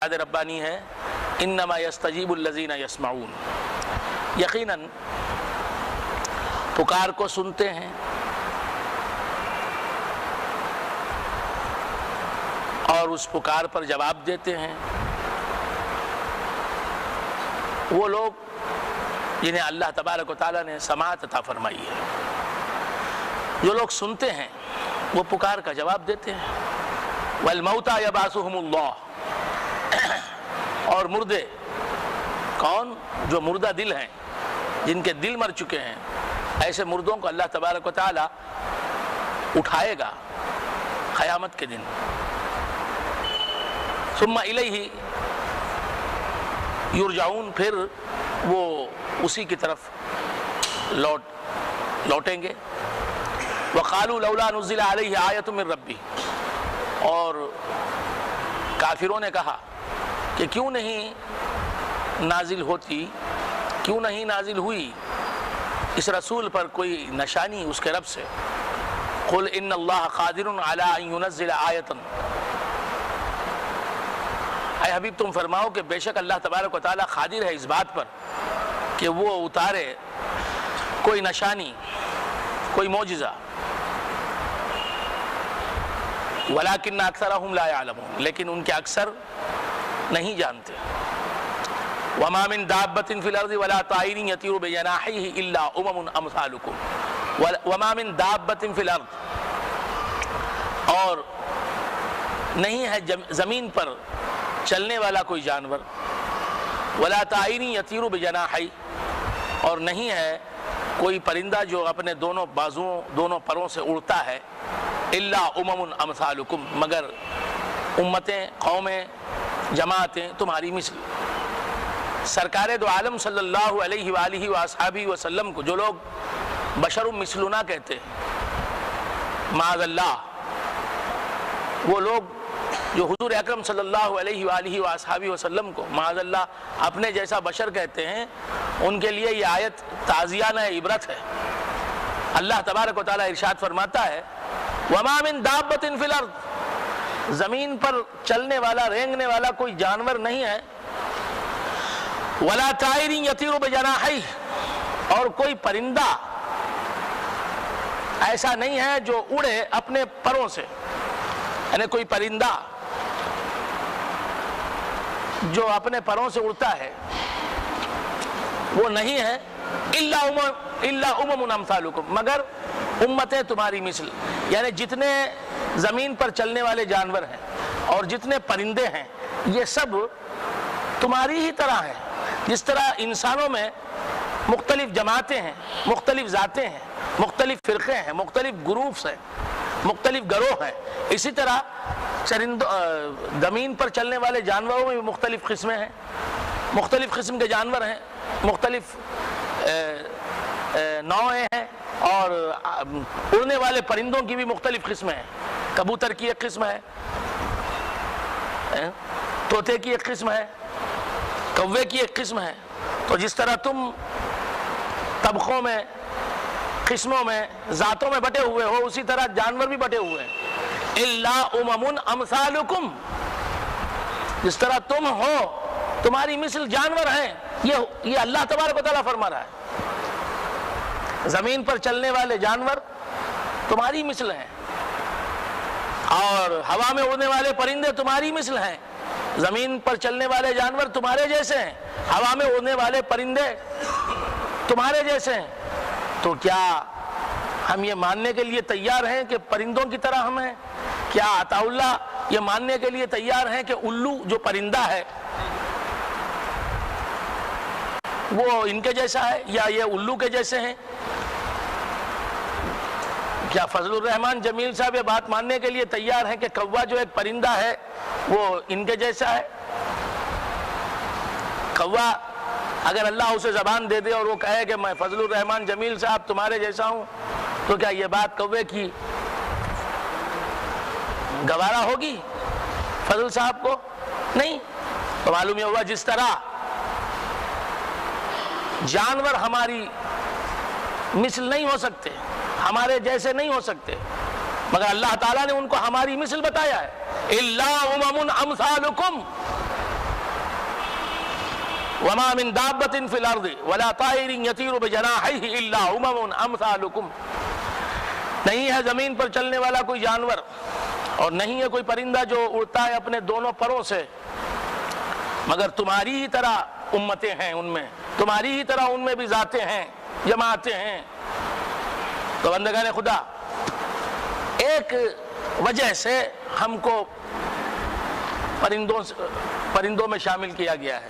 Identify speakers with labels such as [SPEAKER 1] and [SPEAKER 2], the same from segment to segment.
[SPEAKER 1] یاد ربانی ہے انما یستجیب الذین یسمعون، یقیناً پکار کو سنتے ہیں اور اس پکار پر جواب دیتے ہیں وہ لوگ جنہیں اللہ تبارک و تعالیٰ نے سماعت عطا فرمائی ہے۔ جو لوگ سنتے ہیں وہ پکار کا جواب دیتے ہیں۔ والموتى یبعثهم اللہ، اور مردے کون؟ جو مردہ دل ہیں، جن کے دل مر چکے ہیں، ایسے مردوں کو اللہ تبارک و تعالیٰ اٹھائے گا قیامت کے دن۔ ثم الیہ یرجعون، پھر وہ اسی کی طرف لوٹیں گے۔ وقالوا لولا نزل علیہ آیۃ من ربی، اور کافروں نے کہا کہ کیوں نہیں نازل ہوتی، کیوں نہیں نازل ہوئی اس رسول پر کوئی نشانی اس کے رب سے۔ قل ان اللہ قادر علی ان ینزل آیۃ، اے حبیب تم فرماؤ کہ بے شک اللہ تبارک و تعالیٰ قادر ہے اس بات پر کہ وہ اتارے کوئی نشانی، کوئی معجزہ۔ ولیکن اکثرہم لا یعلمون، لیکن ان کے اکثر نہیں جانتے۔ وما من دابۃ فی الارض ولا طائر یطیر بجناحیہ الا امم امثالکم، وما من دابۃ فی الارض، اور نہیں ہے زمین پر چلنے والا کوئی جانور، ولا طائر یطیر بجناحیہ، اور نہیں ہے کوئی پرندہ جو اپنے دونوں بازوؤں دونوں پروں سے اڑتا ہے، الا امم امثالکم، مگر امتیں، قومیں، جماعتیں تمہاری مثل۔ سرکار دو عالم صلی اللہ علیہ وآلہ وآصحابہ وسلم کو جو لوگ بشر مثلنا کہتے ہیں، معاذ اللہ، وہ لوگ جو حضور اکرم صلی اللہ علیہ وآلہ وآصحابہ وسلم کو معاذ اللہ اپنے جیسا بشر کہتے ہیں، ان کے لیے یہ آیت تعزیانہ عبرت ہے۔ اللہ تبارک و تعالیٰ ارشاد فرماتا ہے وما من دابۃ فی الارض، زمین پر چلنے والا رینگنے والا کوئی جانور نہیں ہے، ولا طائر یطیر بجناحیہ، اور کوئی پرندہ ایسا نہیں ہے جو اڑے اپنے پروں سے، یعنی کوئی پرندہ جو اپنے پروں سے اڑتا ہے وہ نہیں ہے، الا امم امثالکم، مگر امتیں تمہاری مثل، یعنی جتنے زمین پر چلنے والے جانور ہیں اور جتنے پرندے ہیں یہ سب تمہاری ہی طرح ہیں۔ جس طرح انسانوں میں مختلف جماعتیں ہیں، مختلف ذاتیں ہیں، مختلف فرقے ہیں، مختلف گروپس ہیں، مختلف گروہ ہیں، اسی طرح زمین پر چلنے والے جانوروں میں بھی مختلف قسمیں ہیں، مختلف قسم کے جانور ہیں، مختلف نوعیں ہیں، اور اڑنے والے پرندوں کی بھی مختلف قسمیں ہیں۔ کبوتر کی ایک قسم ہے، طوطے کی ایک قسم ہے، کوے کی ایک قسم ہے۔ تو جس طرح تم طبقوں میں، قسموں میں، ذاتوں میں بٹے ہوئے ہو، اسی طرح جانور بھی بٹے ہوئے ہیں۔ الا امم امثالکم، جس طرح تم ہو تمہاری مثل جانور ہیں، یہ اللہ تبارک و تعالیٰ فرما رہا ہے۔ زمین پر چلنے والے جانور تمہاری مثل ہیں، اور ہوا میں اڑنے والے پرندے تمہاری مثل ہیں۔ زمین پر چلنے والے جانور تمہارے جیسے ہیں، ہوا میں اڑنے والے پرندے تمہارے جیسے ہیں۔ تو کیا ہم یہ ماننے کے لیے تیار ہیں کہ پرندوں کی طرح ہم ہیں؟ کیا عطا اللہ یہ ماننے کے لیے تیار ہیں کہ الو جو پرندہ ہے وہ ان کے جیسا ہے، یا یہ الو کے جیسے ہیں؟ کیا فضل الرحمان جمیل صاحب یہ بات ماننے کے لیے تیار ہیں کہ کوا جو ایک پرندہ ہے وہ ان کے جیسا ہے؟ کوا اگر اللہ اسے زبان دے دے اور وہ کہے کہ میں فضل الرحمان جمیل صاحب تمہارے جیسا ہوں، تو کیا یہ بات کوے کی گوارا ہوگی فضل صاحب کو؟ نہیں۔ تو معلوم یہ ہوا جس طرح جانور ہماری مثل نہیں ہو سکتے، ہمارے جیسے نہیں ہو سکتے، مگر اللہ تعالیٰ نے ان کو ہماری مثل بتایا ہے۔ الا امم امثالکم، وما من دابۃ فی الارض ولا طائر یطیر بجناحیہ الا امم امثالکم، نہیں ہے زمین پر چلنے والا کوئی جانور اور نہیں ہے کوئی پرندہ جو اڑتا ہے اپنے دونوں پروں سے مگر تمہاری ہی طرح امتیں ہیں، ان میں تمہاری ہی طرح ان میں بھی ذاتیں ہیں، جماعتیں ہیں۔ تو بندگان خدا، ایک وجہ سے ہم کو پرندوں میں شامل کیا گیا ہے،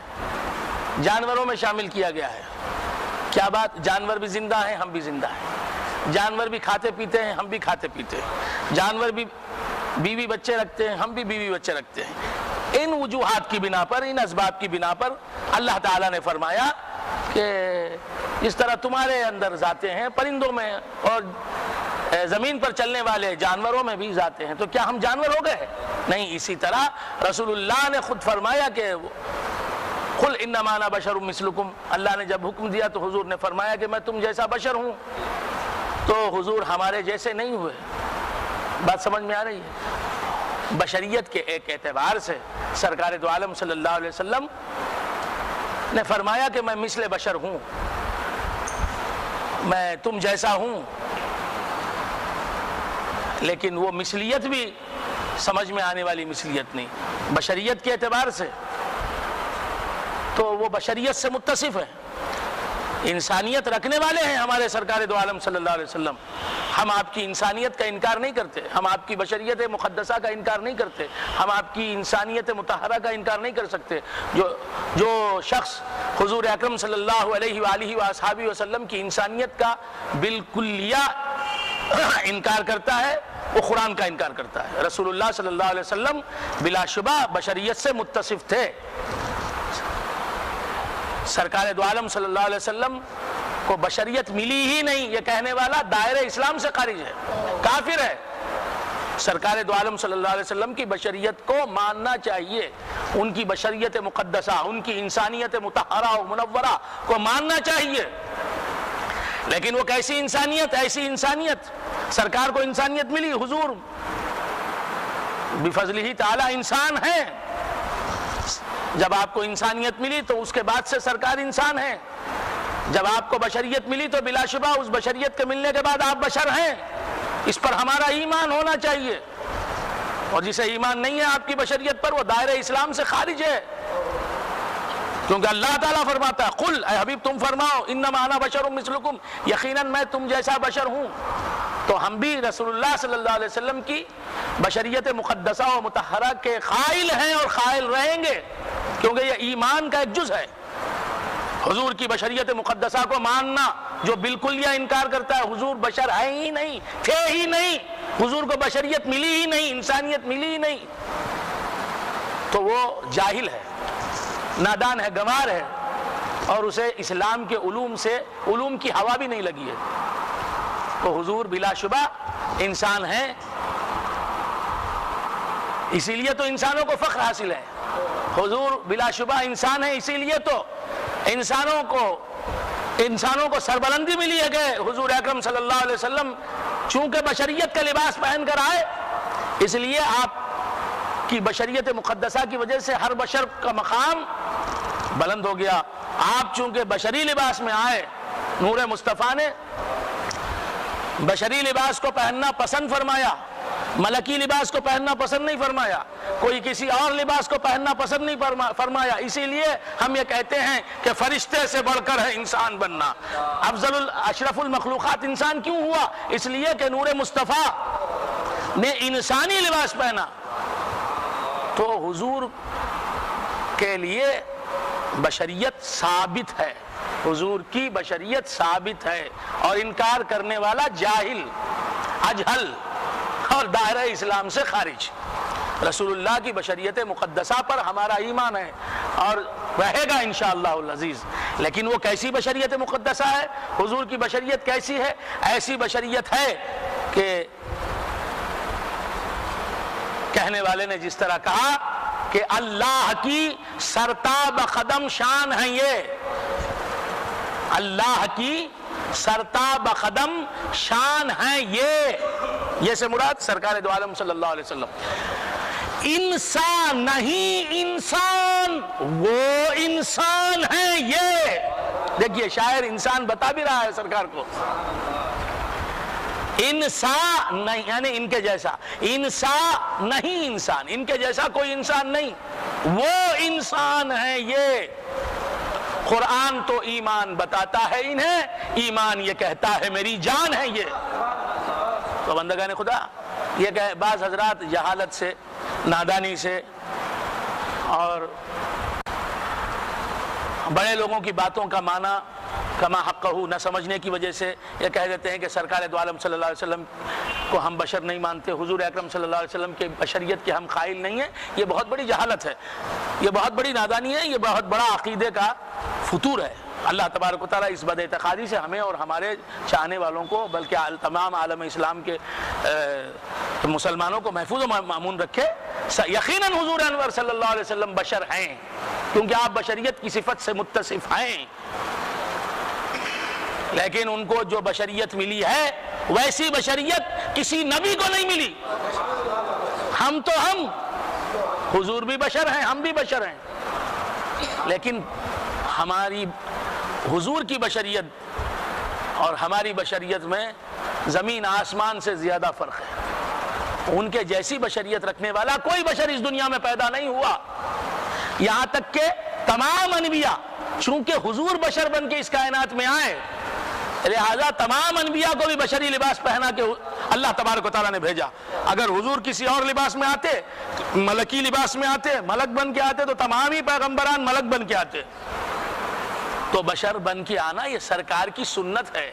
[SPEAKER 1] جانوروں میں شامل کیا گیا ہے۔ کیا بات؟ جانور بھی زندہ ہیں، ہم بھی زندہ ہیں، جانور بھی کھاتے پیتے ہیں، ہم بھی کھاتے پیتے ہیں، جانور بھی بیوی بچے رکھتے ہیں، ہم بھی بیوی بچے رکھتے ہیں۔ ان وجوہات کی بنا پر، ان اسباب کی بنا پر اللہ تعالیٰ نے فرمایا کہ جس طرح تمہارے اندر ذاتیں ہیں پرندوں میں اور زمین پر چلنے والے جانوروں میں بھی ذاتیں ہیں، تو کیا ہم جانور ہو گئے؟ نہیں۔ اسی طرح رسول اللہ نے خود فرمایا کہ قل انما انا بشر مثلکم، اللہ نے جب حکم دیا تو حضور نے فرمایا کہ میں تم جیسا بشر ہوں، تو حضور ہمارے جیسے نہیں ہوئے۔ بات سمجھ میں آ رہی ہے؟ بشریت کے ایک اعتبار سے سرکار دو عالم صلی اللہ علیہ وسلم نے فرمایا کہ میں مثل بشر ہوں، میں تم جیسا ہوں، لیکن وہ مثلیت بھی سمجھ میں آنے والی مثلیت نہیں، بشریت کے اعتبار سے تو وہ بشریت سے متصف ہے، انسانیت رکھنے والے ہیں ہمارے سرکار دو عالم صلی اللہ علیہ وسلم۔ ہم آپ کی انسانیت کا انکار نہیں کرتے، ہم آپ کی بشریت مقدسہ کا انکار نہیں کرتے، ہم آپ کی انسانیت مطہرہ کا انکار نہیں کر سکتے۔ جو شخص حضور اکرم صلی اللہ علیہ وآلہ وآصحابہ وسلم کی انسانیت کا بالکلیہ انکار کرتا ہے وہ قرآن کا انکار کرتا ہے۔ رسول اللہ صلی اللہ علیہ وسلم بلا شبہ بشریت سے متصف تھے۔ سرکار دو عالم صلی اللہ علیہ وسلم کو بشریت ملی ہی نہیں، یہ کہنے والا دائرہ اسلام سے خارج ہے، کافر ہے۔ سرکار دو عالم صلی اللہ علیہ وسلم کی بشریت کو ماننا چاہیے، ان کی بشریت مقدسہ، ان کی انسانیت مطہرہ و منورہ کو ماننا چاہیے۔ لیکن وہ کیسی انسانیت؟ ایسی انسانیت، سرکار کو انسانیت ملی، حضور بفضلہ تعالی انسان ہیں، جب آپ کو انسانیت ملی تو اس کے بعد سے سرکار انسان ہیں، جب آپ کو بشریت ملی تو بلا شبہ اس بشریت کے ملنے کے بعد آپ بشر ہیں، اس پر ہمارا ایمان ہونا چاہیے، اور جسے ایمان نہیں ہے آپ کی بشریت پر وہ دائرہ اسلام سے خارج ہے، کیونکہ اللہ تعالیٰ فرماتا ہے قل، اے حبیب تم فرماؤ انما انا بشر مثلکم، یقیناً میں تم جیسا بشر ہوں۔ تو ہم بھی رسول اللہ صلی اللہ علیہ وسلم کی بشریت مقدسہ و مطہرہ کے قائل ہیں اور قائل رہیں گے، کیونکہ یہ ایمان کا ایک جز ہے۔ حضور کی بشریت مقدسہ کو ماننا جو بالکل یہ انکار کرتا ہے حضور بشر ہے ہی نہیں، تھے ہی نہیں، حضور کو بشریت ملی ہی نہیں، انسانیت ملی ہی نہیں، تو وہ جاہل ہے، نادان ہے، گنوار ہے، اور اسے اسلام کے علوم کی ہوا بھی نہیں لگی ہے۔ تو حضور بلا شبہ انسان ہیں، اسی لیے تو انسانوں کو فخر حاصل ہے۔ حضور بلا شبہ انسان ہے، اسی لیے تو انسانوں کو سربلندی ملی ہے کہ حضور اکرم صلی اللہ علیہ وسلم چونکہ بشریت کا لباس پہن کر آئے، اس لیے آپ کی بشریت مقدسہ کی وجہ سے ہر بشر کا مقام بلند ہو گیا۔ آپ چونکہ بشری لباس میں آئے، نور مصطفیٰ نے بشری لباس کو پہننا پسند فرمایا، ملکی لباس کو پہننا پسند نہیں فرمایا، کوئی کسی اور لباس کو پہننا پسند نہیں فرمایا۔ اسی لیے ہم یہ کہتے ہیں کہ فرشتے سے بڑھ کر ہے انسان بننا۔ اشرف المخلوقات انسان کیوں ہوا؟ اس لیے کہ نور مصطفیٰ نے انسانی لباس پہنا۔ تو حضور کے لیے بشریت ثابت ہے، حضور کی بشریت ثابت ہے، اور انکار کرنے والا جاہل، اجہل اور دائرہ اسلام سے خارج۔ رسول اللہ کی بشریت مقدسہ پر ہمارا ایمان ہے اور رہے گا انشاءاللہ العزیز۔ لیکن وہ کیسی بشریت مقدسہ ہے؟ حضور کی بشریت کیسی ہے؟ ایسی بشریت ہے کہ کہنے والے نے جس طرح کہا کہ اللہ کی سرتاب قدم شان ہے، یہ اللہ کی سرتاب قدم شان ہے، یہ سے مراد سرکار دو عالم صلی اللہ علیہ وسلم۔ انسان نہیں، انسان وہ انسان ہے یہ. دیکھیے شاعر انسان بتا بھی رہا ہے سرکار کو. انسان نہیں یعنی ان کے جیسا، انسان نہیں انسان، ان کے جیسا کوئی انسان نہیں، وہ انسان ہے یہ. قرآن تو ایمان بتاتا ہے انہیں، ایمان یہ کہتا ہے میری جان ہے یہ. تو بندگان خدا یہ کہ بعض حضرات جہالت سے، نادانی سے اور بڑے لوگوں کی باتوں کا معنی کما حقہ نہ سمجھنے کی وجہ سے یہ کہہ دیتے ہیں کہ سرکار دو عالم صلی اللہ علیہ وسلم کو ہم بشر نہیں مانتے، حضور اکرم صلی اللہ علیہ وسلم کے بشریت کے ہم قائل نہیں ہیں. یہ بہت بڑی جہالت ہے، یہ بہت بڑی نادانی ہے، یہ بہت بڑا عقیدے کا فتور ہے. اللہ تبارک و تعالیٰ اس بد اعتقادی سے ہمیں اور ہمارے چاہنے والوں کو بلکہ تمام عالم اسلام کے مسلمانوں کو محفوظ و مامون رکھے. یقیناً حضور انور صلی اللہ علیہ وسلم بشر ہیں کیونکہ آپ بشریت کی صفت سے متصف ہیں، لیکن ان کو جو بشریت ملی ہے ویسی بشریت کسی نبی کو نہیں ملی. ہم حضور بھی بشر ہیں، ہم بھی بشر ہیں، لیکن ہماری حضور کی بشریت اور ہماری بشریت میں زمین آسمان سے زیادہ فرق ہے. ان کے جیسی بشریت رکھنے والا کوئی بشر اس دنیا میں پیدا نہیں ہوا. یہاں تک کہ تمام انبیاء چونکہ حضور بشر بن کے اس کائنات میں آئے، لہذا تمام انبیاء کو بھی بشری لباس پہنا کے اللہ تبارک و تعالیٰ نے بھیجا. اگر حضور کسی اور لباس میں آتے، ملکی لباس میں آتے، ملک بن کے آتے، تو تمام ہی پیغمبران ملک بن کے آتے. تو بشر بن کے آنا یہ سرکار کی سنت ہے.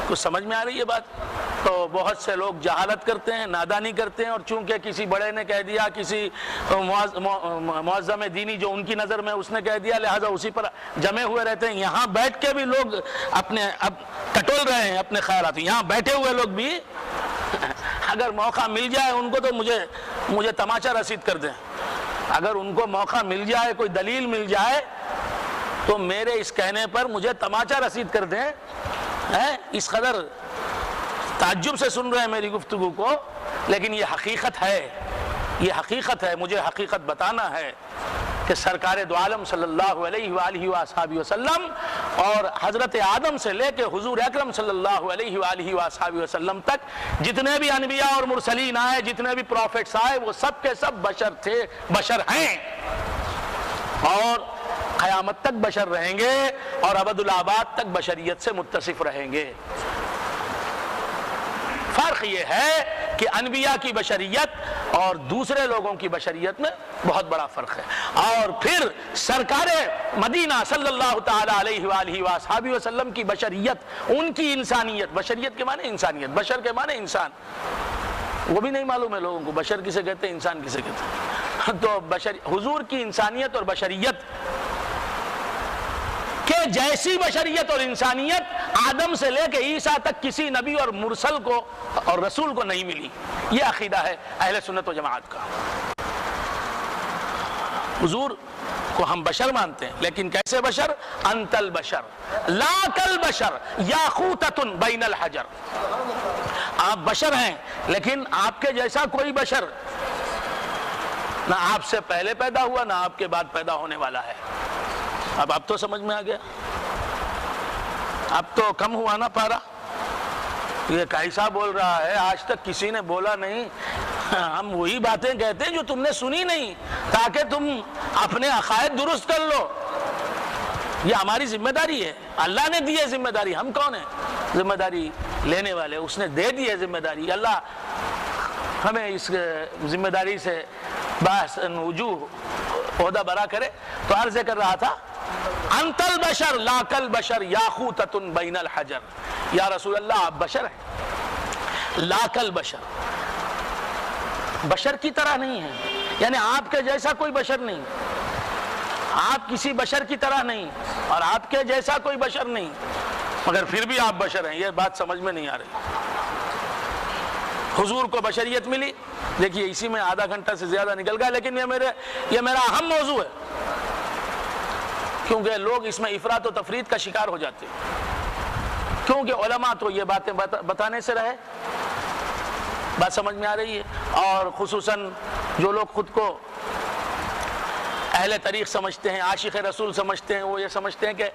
[SPEAKER 1] کچھ سمجھ میں آ رہی ہے بات؟ تو بہت سے لوگ جہالت کرتے ہیں، نادانی کرتے ہیں، اور چونکہ کسی بڑے نے کہہ دیا، کسی معظم دینی جو ان کی نظر میں اس نے کہہ دیا، لہذا اسی پر جمے ہوئے رہتے ہیں. یہاں بیٹھ کے بھی لوگ اپنے اب کٹول رہے ہیں اپنے خیالات. یہاں بیٹھے ہوئے لوگ بھی اگر موقع مل جائے ان کو تو مجھے تماچا رسید کر دیں. اگر ان کو موقع مل جائے، کوئی دلیل مل جائے، تو میرے اس کہنے پر مجھے تماچا رسید کر دیں. اس قدر تعجب سے سن رہے ہیں میری گفتگو کو، لیکن یہ حقیقت ہے، یہ حقیقت ہے. مجھے حقیقت بتانا ہے کہ سرکار دو عالم صلی اللہ علیہ وآلہ وآصحابہ وسلم اور حضرت آدم سے لے کے حضور اکرم صلی اللہ علیہ وآلہ وآصحابہ وسلم تک جتنے بھی انبیاء اور مرسلین آئے، جتنے بھی پروفیٹس آئے، وہ سب کے سب بشر تھے، بشر ہیں، اور قیامت تک بشر رہیں گے اور ابد الآباد تک بشریت سے متصف رہیں گے. فرق یہ ہے کہ انبیاء کی بشریت اور دوسرے لوگوں کی بشریت میں بہت بڑا فرق ہے. اور پھر سرکار مدینہ صلی اللہ تعالی علیہ وآلہ وآصحابہ وسلم کی بشریت، ان کی انسانیت، بشریت کے معنی انسانیت، بشر کے معنی انسان، وہ بھی نہیں معلوم ہے لوگوں کو بشر کسے کہتے ہیں، انسان کسے کہتے ہیں. تو حضور کی انسانیت اور بشریت کہ جیسی بشریت اور انسانیت آدم سے لے کے عیسیٰ تک کسی نبی اور مرسل کو اور رسول کو نہیں ملی. یہ عقیدہ ہے اہل سنت و جماعت کا. حضور کو ہم بشر مانتے ہیں، لیکن کیسے بشر؟ انت البشر لا کالبشر یاقوتۃ بین الحجر. آپ بشر ہیں لیکن آپ کے جیسا کوئی بشر نہ آپ سے پہلے پیدا ہوا نہ آپ کے بعد پیدا ہونے والا ہے. اب تو سمجھ میں آ گیا؟ اب تو کم ہوا نا پارا؟ یہ کیسا بول رہا ہے، آج تک کسی نے بولا نہیں. ہم وہی باتیں کہتے ہیں جو تم نے سنی نہیں، تاکہ تم اپنے عقائد درست کر لو. یہ ہماری ذمہ داری ہے، اللہ نے دی ہے ذمہ داری. ہم کون ہیں ذمہ داری لینے والے؟ اس نے دے دی ہے ذمہ داری. اللہ ہمیں اس ذمہ داری سے باحسن وجوہ عہدہ برا کرے. تو عرض کر رہا تھا انت البشر لا کالبشر یاقوتۃ بین الحجر. یا رسول اللہ آپ بشر ہیں، لا کالبشر، بشر کی طرح نہیں ہیں، یعنی آپ کے جیسا کوئی بشر نہیں، آپ کسی بشر کی طرح نہیں اور آپ کے جیسا کوئی بشر نہیں، مگر پھر بھی آپ بشر ہیں. یہ بات سمجھ میں نہیں آ رہی. حضور کو بشریت ملی. دیکھیے اسی میں آدھا گھنٹہ سے زیادہ نکل گیا، لیکن یہ میرا اہم موضوع ہے، کیونکہ لوگ اس میں افراط و تفرید کا شکار ہو جاتے ہیں. کیونکہ علماء تو یہ باتیں بتانے سے رہے، بات سمجھ میں آ رہی ہے؟ اور خصوصاً جو لوگ خود کو اہل طریق سمجھتے ہیں، عاشق رسول سمجھتے ہیں، وہ یہ سمجھتے ہیں کہ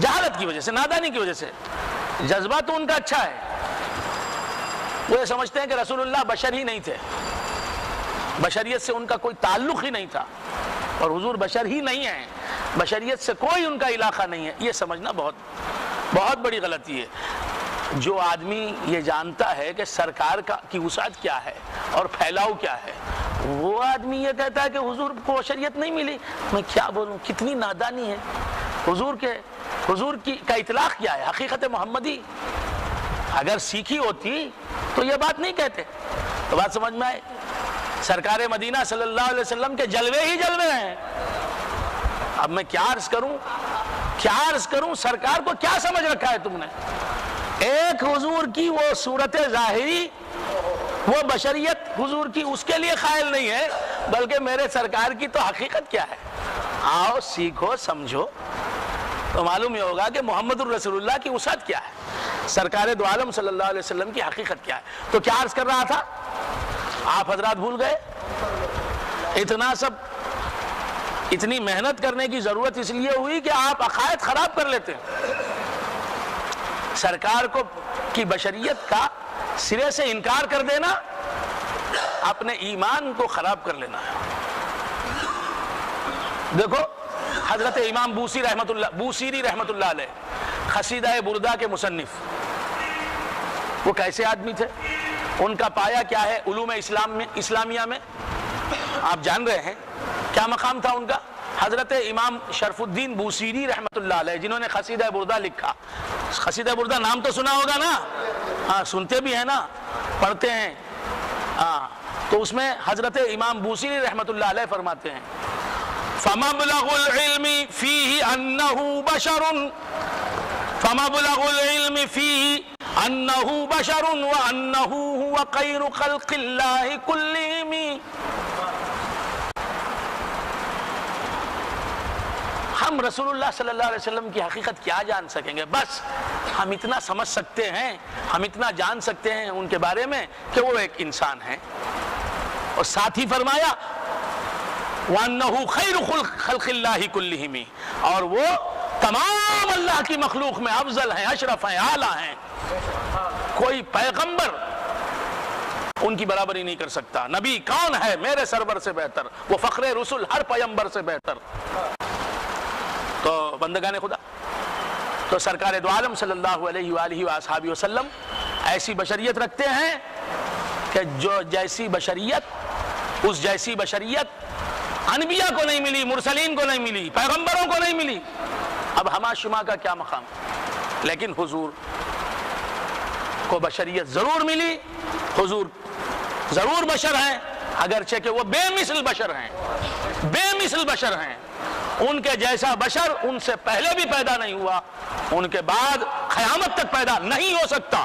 [SPEAKER 1] جہالت کی وجہ سے، نادانی کی وجہ سے، جذبہ تو ان کا اچھا ہے، وہ یہ سمجھتے ہیں کہ رسول اللہ بشر ہی نہیں تھے، بشریت سے ان کا کوئی تعلق ہی نہیں تھا، اور حضور بشر ہی نہیں ہیں، بشریت سے کوئی ان کا علاقہ نہیں ہے. یہ سمجھنا بہت بڑی غلطی ہے. جو آدمی یہ جانتا ہے کہ سرکار کی وسعت کیا ہے اور پھیلاؤ کیا ہے، وہ آدمی یہ کہتا ہے کہ حضور کو بشریت نہیں ملی. میں کیا بولوں، کتنی نادانی ہے. حضور کا اطلاق کیا ہے؟ حقیقت محمدی. اگر سیکھی ہوتی تو یہ بات نہیں کہتے. تو بات سمجھ میں آئے؟ سرکار مدینہ صلی اللہ علیہ وسلم کے جلوے ہی جلوے ہیں. اب میں کیا عرض کروں، سرکار کو کیا سمجھ رکھا ہے تم نے؟ ایک حضور کی وہ صورت ظاہری، وہ بشریت حضور کی اس کے لیے قائل نہیں ہے، بلکہ میرے سرکار کی تو حقیقت کیا ہے. آؤ سیکھو سمجھو تو معلوم یہ ہوگا کہ محمد الرسول اللہ کی وسعت کیا ہے، سرکار دو عالم صلی اللہ علیہ وسلم کی حقیقت کیا ہے. تو کیا عرض کر رہا تھا؟ آپ حضرات بھول گئے؟ اتنی محنت کرنے کی ضرورت اس لیے ہوئی کہ آپ عقائد خراب کر لیتے ہیں. سرکار کی بشریت کا سرے سے انکار کر دینا اپنے ایمان کو خراب کر لینا ہے. دیکھو حضرت امام بوسیری رحمت اللہ علیہ، قصیدہ بردہ کے مصنف، وہ کیسے آدمی تھے؟ ان کا پایا کیا ہے علوم اسلامیہ میں؟ آپ جان رہے ہیں کیا مقام تھا ان کا؟ حضرت امام شرف الدین بوسیری رحمت اللہ علیہ، جنہوں نے قصیدہ بردہ لکھا. قصیدہ بردہ نام تو سنا ہوگا نا؟ ہاں سنتے بھی ہیں نا، پڑھتے ہیں. تو اس میں حضرت امام بوسیری رحمت اللہ علیہ فرماتے ہیں فَمَبْلَغُ الْعِلْمِ فِيهِ أَنَّهُ بَشَرٌ فَمَبْلَغُ الْعِلْمِ فِيهِ أَنَّهُ بَشَرٌ وَأَنَّهُ هُوَ خَيْرُ خَلْقِ اللَّهِ كُلِّهِمْ. ہم رسول اللہ صلی اللہ علیہ وسلم کی حقیقت کیا جان سکیں گے؟ بس ہم اتنا سمجھ سکتے ہیں، ہم اتنا جان سکتے ہیں ان کے بارے میں کہ وہ ایک انسان ہیں. اور ساتھ ہی فرمایا وَأَنَّهُ خَيْرُ خَلْقِ اللَّهِ كُلِّهِمْ، اور وہ تمام اللہ کی مخلوق میں افضل ہیں، اشرف ہیں، اعلیٰ ہیں. کوئی پیغمبر ان کی برابری نہیں کر سکتا. نبی کون ہے میرے سرور سے بہتر؟ وہ فخر رسول ہر پیغمبر سے بہتر. تو بندگان خدا، تو سرکار دو عالم صلی اللہ علیہ وآلہ وآصحابہ وسلم ایسی بشریت رکھتے ہیں کہ جو جیسی بشریت، اس جیسی بشریت انبیاء کو نہیں ملی، مرسلین کو نہیں ملی، پیغمبروں کو نہیں ملی. اب ہما شما کا کیا مقام؟ لیکن حضور کو بشریت ضرور ملی. حضور ضرور بشر ہیں، اگرچہ کہ وہ بے مثل بشر ہیں. ان کے جیسا بشر ان سے پہلے بھی پیدا نہیں ہوا، ان کے بعد قیامت تک پیدا نہیں ہو سکتا.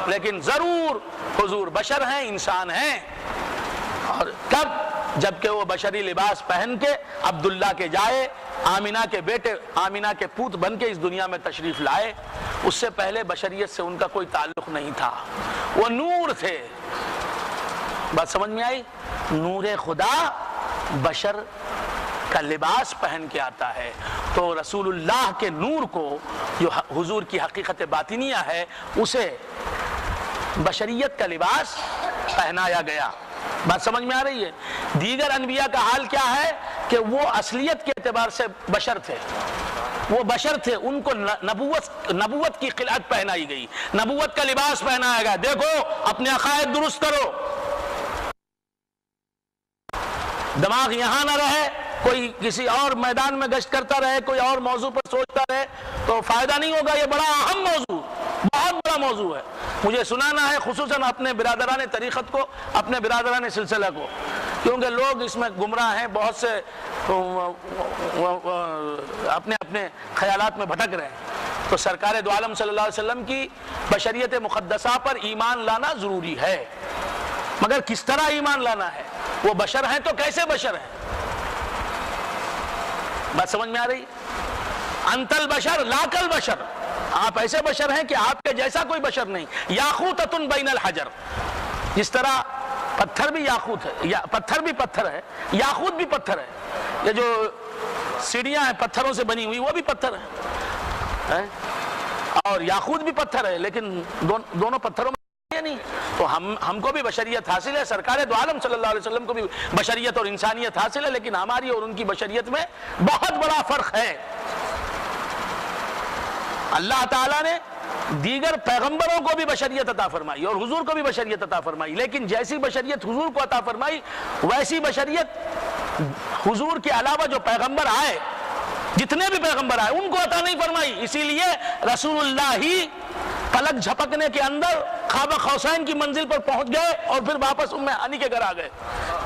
[SPEAKER 1] لیکن ضرور حضور بشر ہیں، انسان ہیں. اور کب؟ جبکہ وہ بشری لباس پہن کے عبداللہ کے جائے، آمینہ کے بیٹے، آمینہ کے پوت بن کے اس دنیا میں تشریف لائے. اس سے پہلے بشریت سے ان کا کوئی تعلق نہیں تھا. وہ نور تھے. بات سمجھ میں آئی؟ نور خدا بشر کا لباس پہن کے آتا ہے. تو رسول اللہ کے نور کو، جو حضور کی حقیقت باطنیہ ہے، اسے بشریت کا لباس پہنایا گیا. بات سمجھ میں آ رہی ہے؟ دیگر انبیاء کا حال کیا ہے کہ وہ اصلیت کے اعتبار سے بشر تھے، وہ بشر تھے. ان کو نبوت کی خلعت پہنائی گئی، نبوت کا لباس پہنایا گیا. دیکھو اپنے عقائد درست کرو، دماغ یہاں نہ رہے، کوئی کسی اور میدان میں گشت کرتا رہے، کوئی اور موضوع پر سوچتا رہے تو فائدہ نہیں ہوگا. یہ بڑا اہم موضوع، بہت بڑا موضوع ہے. مجھے سنانا ہے خصوصاً اپنے برادران طریقت کو، اپنے برادران سلسلہ کو، کیونکہ لوگ اس میں گمراہ ہیں. بہت سے اپنے خیالات میں بھٹک رہے ہیں. تو سرکار دو عالم صلی اللہ علیہ وسلم کی بشریت مقدسہ پر ایمان لانا ضروری ہے. مگر کس طرح ایمان لانا ہے؟ وہ بشر ہیں تو کیسے بشر ہیں؟ بات سمجھ میں آ رہی؟ انت البشر لا کل بشر، آپ ایسے بشر ہیں کہ آپ کے جیسا کوئی بشر نہیں. یاقوتۃ بین الحجر، جس طرح پتھر بھی یاقوت ہے، یا پتھر بھی پتھر ہے، یاقوت بھی پتھر ہے، یہ جو سیڑھیاں ہیں پتھروں سے بنی ہوئی وہ بھی پتھر ہے، اور یاقوت بھی پتھر ہے، لیکن دونوں پتھروں میں نہیں. تو ہم کو بھی بشریت حاصل ہے، سرکار دو عالم صلی اللہ علیہ وسلم کو بھی بشریت اور انسانیت حاصل ہے، لیکن ہماری اور ان کی بشریت میں بہت بڑا فرق ہے. اللہ تعالیٰ نے دیگر پیغمبروں کو بھی بشریت عطا فرمائی اور حضور کو بھی بشریت عطا فرمائی، لیکن جیسی بشریت حضور کو عطا فرمائی ویسی بشریت حضور کے علاوہ جو پیغمبر آئے، جتنے بھی پیغمبر آئے، ان کو عطا نہیں فرمائی. اسی لیے رسول اللہ ہی پلک جھپکنے کے اندر قاب قوسین کی منزل پر پہنچ گئے اور پھر واپس ام ہانی کے گھر آ گئے.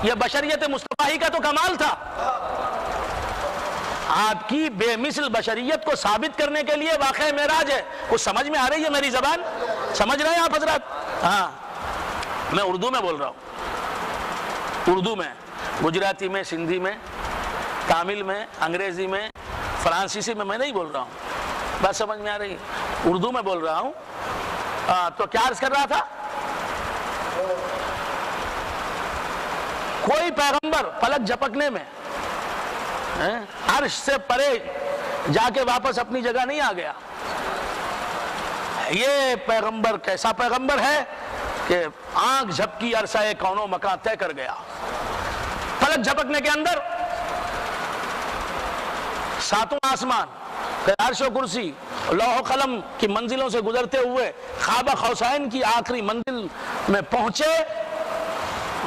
[SPEAKER 1] یہ بشریت مصطفی کا تو کمال تھا. آپ کی بے مثل بشریت کو ثابت کرنے کے لیے واقعہ معراج ہے. کچھ سمجھ میں آ رہی ہے میری زبان؟ سمجھ رہے ہیں آپ حضرات؟ ہاں، میں اردو میں بول رہا ہوں، اردو میں، گجراتی میں، سندھی میں، تامل میں، انگریزی میں، فرانسیسی میں نہیں بول رہا ہوں. بات سمجھ میں آ رہی ہے؟ اردو میں بول رہا ہوں. تو کیا عرض کر رہا تھا؟ کوئی پیغمبر پلک جھپکنے میں عرش سے پرے جا کے واپس اپنی جگہ نہیں آ گیا. یہ پیغمبر کیسا پیغمبر ہے کہ آنکھ جھپکی عرصہ کون و مکان طے کر گیا. پلک جھپکنے کے اندر ساتوں آسمان، عرش و کرسی، لوح و قلم کی منزلوں سے گزرتے ہوئے قاب قوسین کی آخری منزل میں پہنچے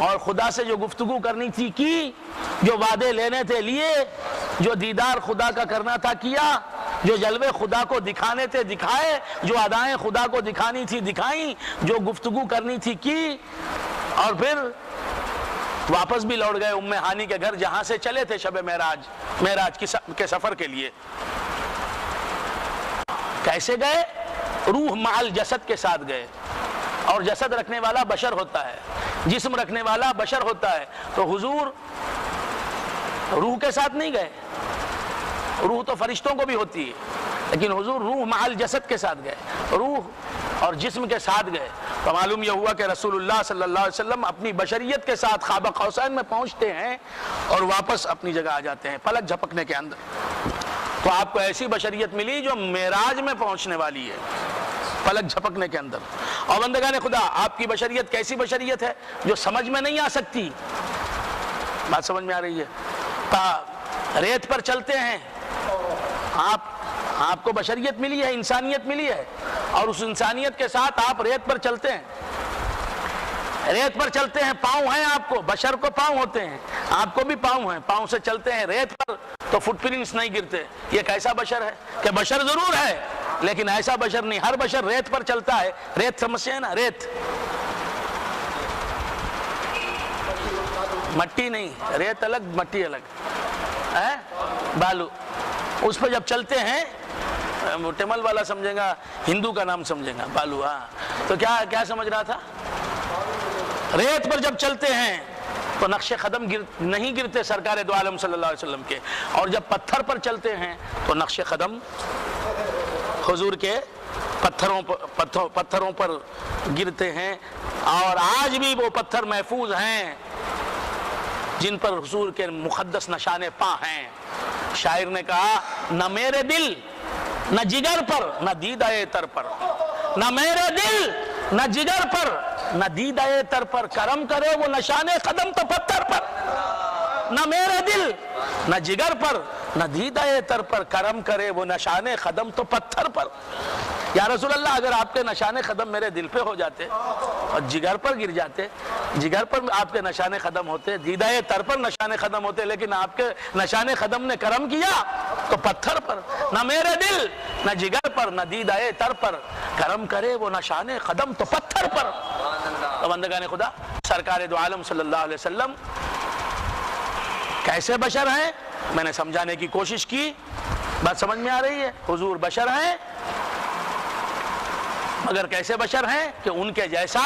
[SPEAKER 1] اور خدا سے جو گفتگو کرنی تھی کی، جو وعدے لینے تھے لیے، جو دیدار خدا کا کرنا تھا کیا، جو جلوے خدا کو دکھانے تھے دکھائے، جو ادائیں خدا کو دکھانی تھی دکھائیں، جو گفتگو کرنی تھی کی، اور پھر واپس بھی لوٹ گئے ام ہانی کے گھر جہاں سے چلے تھے شب معراج کے سفر کے لیے. کیسے گئے؟ روح مال جسد کے ساتھ گئے، اور جسد رکھنے والا بشر ہوتا ہے، جسم رکھنے والا بشر ہوتا ہے. تو حضور روح کے ساتھ نہیں گئے، روح تو فرشتوں کو بھی ہوتی ہے، لیکن حضور روح مال جسد کے ساتھ گئے، روح اور جسم کے ساتھ گئے. تو معلوم یہ ہوا کہ رسول اللہ صلی اللہ علیہ وسلم اپنی بشریت کے ساتھ قاب قوسین میں پہنچتے ہیں اور واپس اپنی جگہ آ جاتے ہیں پلک جھپکنے کے اندر. تو آپ کو ایسی بشریت ملی جو معراج میں پہنچنے والی ہے پلک جھپکنے کے اندر. اور بندگان خدا، آپ کی بشریت کیسی بشریت ہے جو سمجھ میں نہیں آ سکتی. بات سمجھ میں آ رہی ہے؟ ریت پر چلتے ہیں آپ کو بشریت ملی ہے، انسانیت ملی ہے، اور اس انسانیت کے ساتھ آپ ریت پر چلتے ہیں. ریت پر چلتے ہیں، پاؤں ہیں آپ کو، بشر کو پاؤں ہوتے ہیں، آپ کو بھی پاؤں ہیں، پاؤں سے چلتے ہیں ریت پر تو فٹ پرنٹس نہیں گرتے. یہ کیسا بشر ہے کہ بشر ضرور ہے لیکن ایسا بشر نہیں. ہر بشر ریت پر چلتا ہے. ریت سمجھتے ہیں نا؟ ریت، مٹی نہیں، ریت الگ مٹی الگ ہے، بالو. اس پہ جب چلتے ہیں، ٹمل والا سمجھے گا، ہندو کا نام سمجھے گا بالو. ہاں، تو کیا سمجھ رہا تھا؟ ریت پر جب چلتے ہیں تو نقش قدم نہیں گرتے سرکار دو عالم صلی اللہ علیہ وسلم کے، اور جب پتھر پر چلتے ہیں تو نقش قدم حضور کے پتھروں پر گرتے ہیں. اور آج بھی وہ پتھر محفوظ ہیں جن پر حضور کے مقدس نشان پا ہیں. شاعر نے کہا، نہ میرے دل نہ جگر پر نہ دیدہ تر پر، نہ میرے دل نہ جگر پر نہ دیدہ تر پر، کرم کرے وہ نشان قدم تو پتھر پر. نہ میرے دل نہ جگر پر نہ دیدہ تر پر، کرم کرے وہ نشان قدم تو پتھر پر. یا رسول اللہ، اگر آپ کے نشان قدم میرے دل پہ ہو جاتے اور جگر پر گر جاتے، جگر پر آپ کے نشان قدم ہوتے، دیدہ تر پر نشان قدم ہوتے، لیکن آپ کے نشان قدم نے کرم کیا تو پتھر پر. نہ میرے دل نہ جگر پر نہ دیدہ تر پر، کرم کرے وہ نشان قدم تو پتھر پر. تو بندگان خدا، سرکار دو عالم صلی اللہ علیہ وسلم کیسے بشر ہیں میں نے سمجھانے کی کوشش کی. بات سمجھ میں آ رہی ہے؟ حضور بشر ہیں، مگر کیسے بشر ہیں کہ ان کے جیسا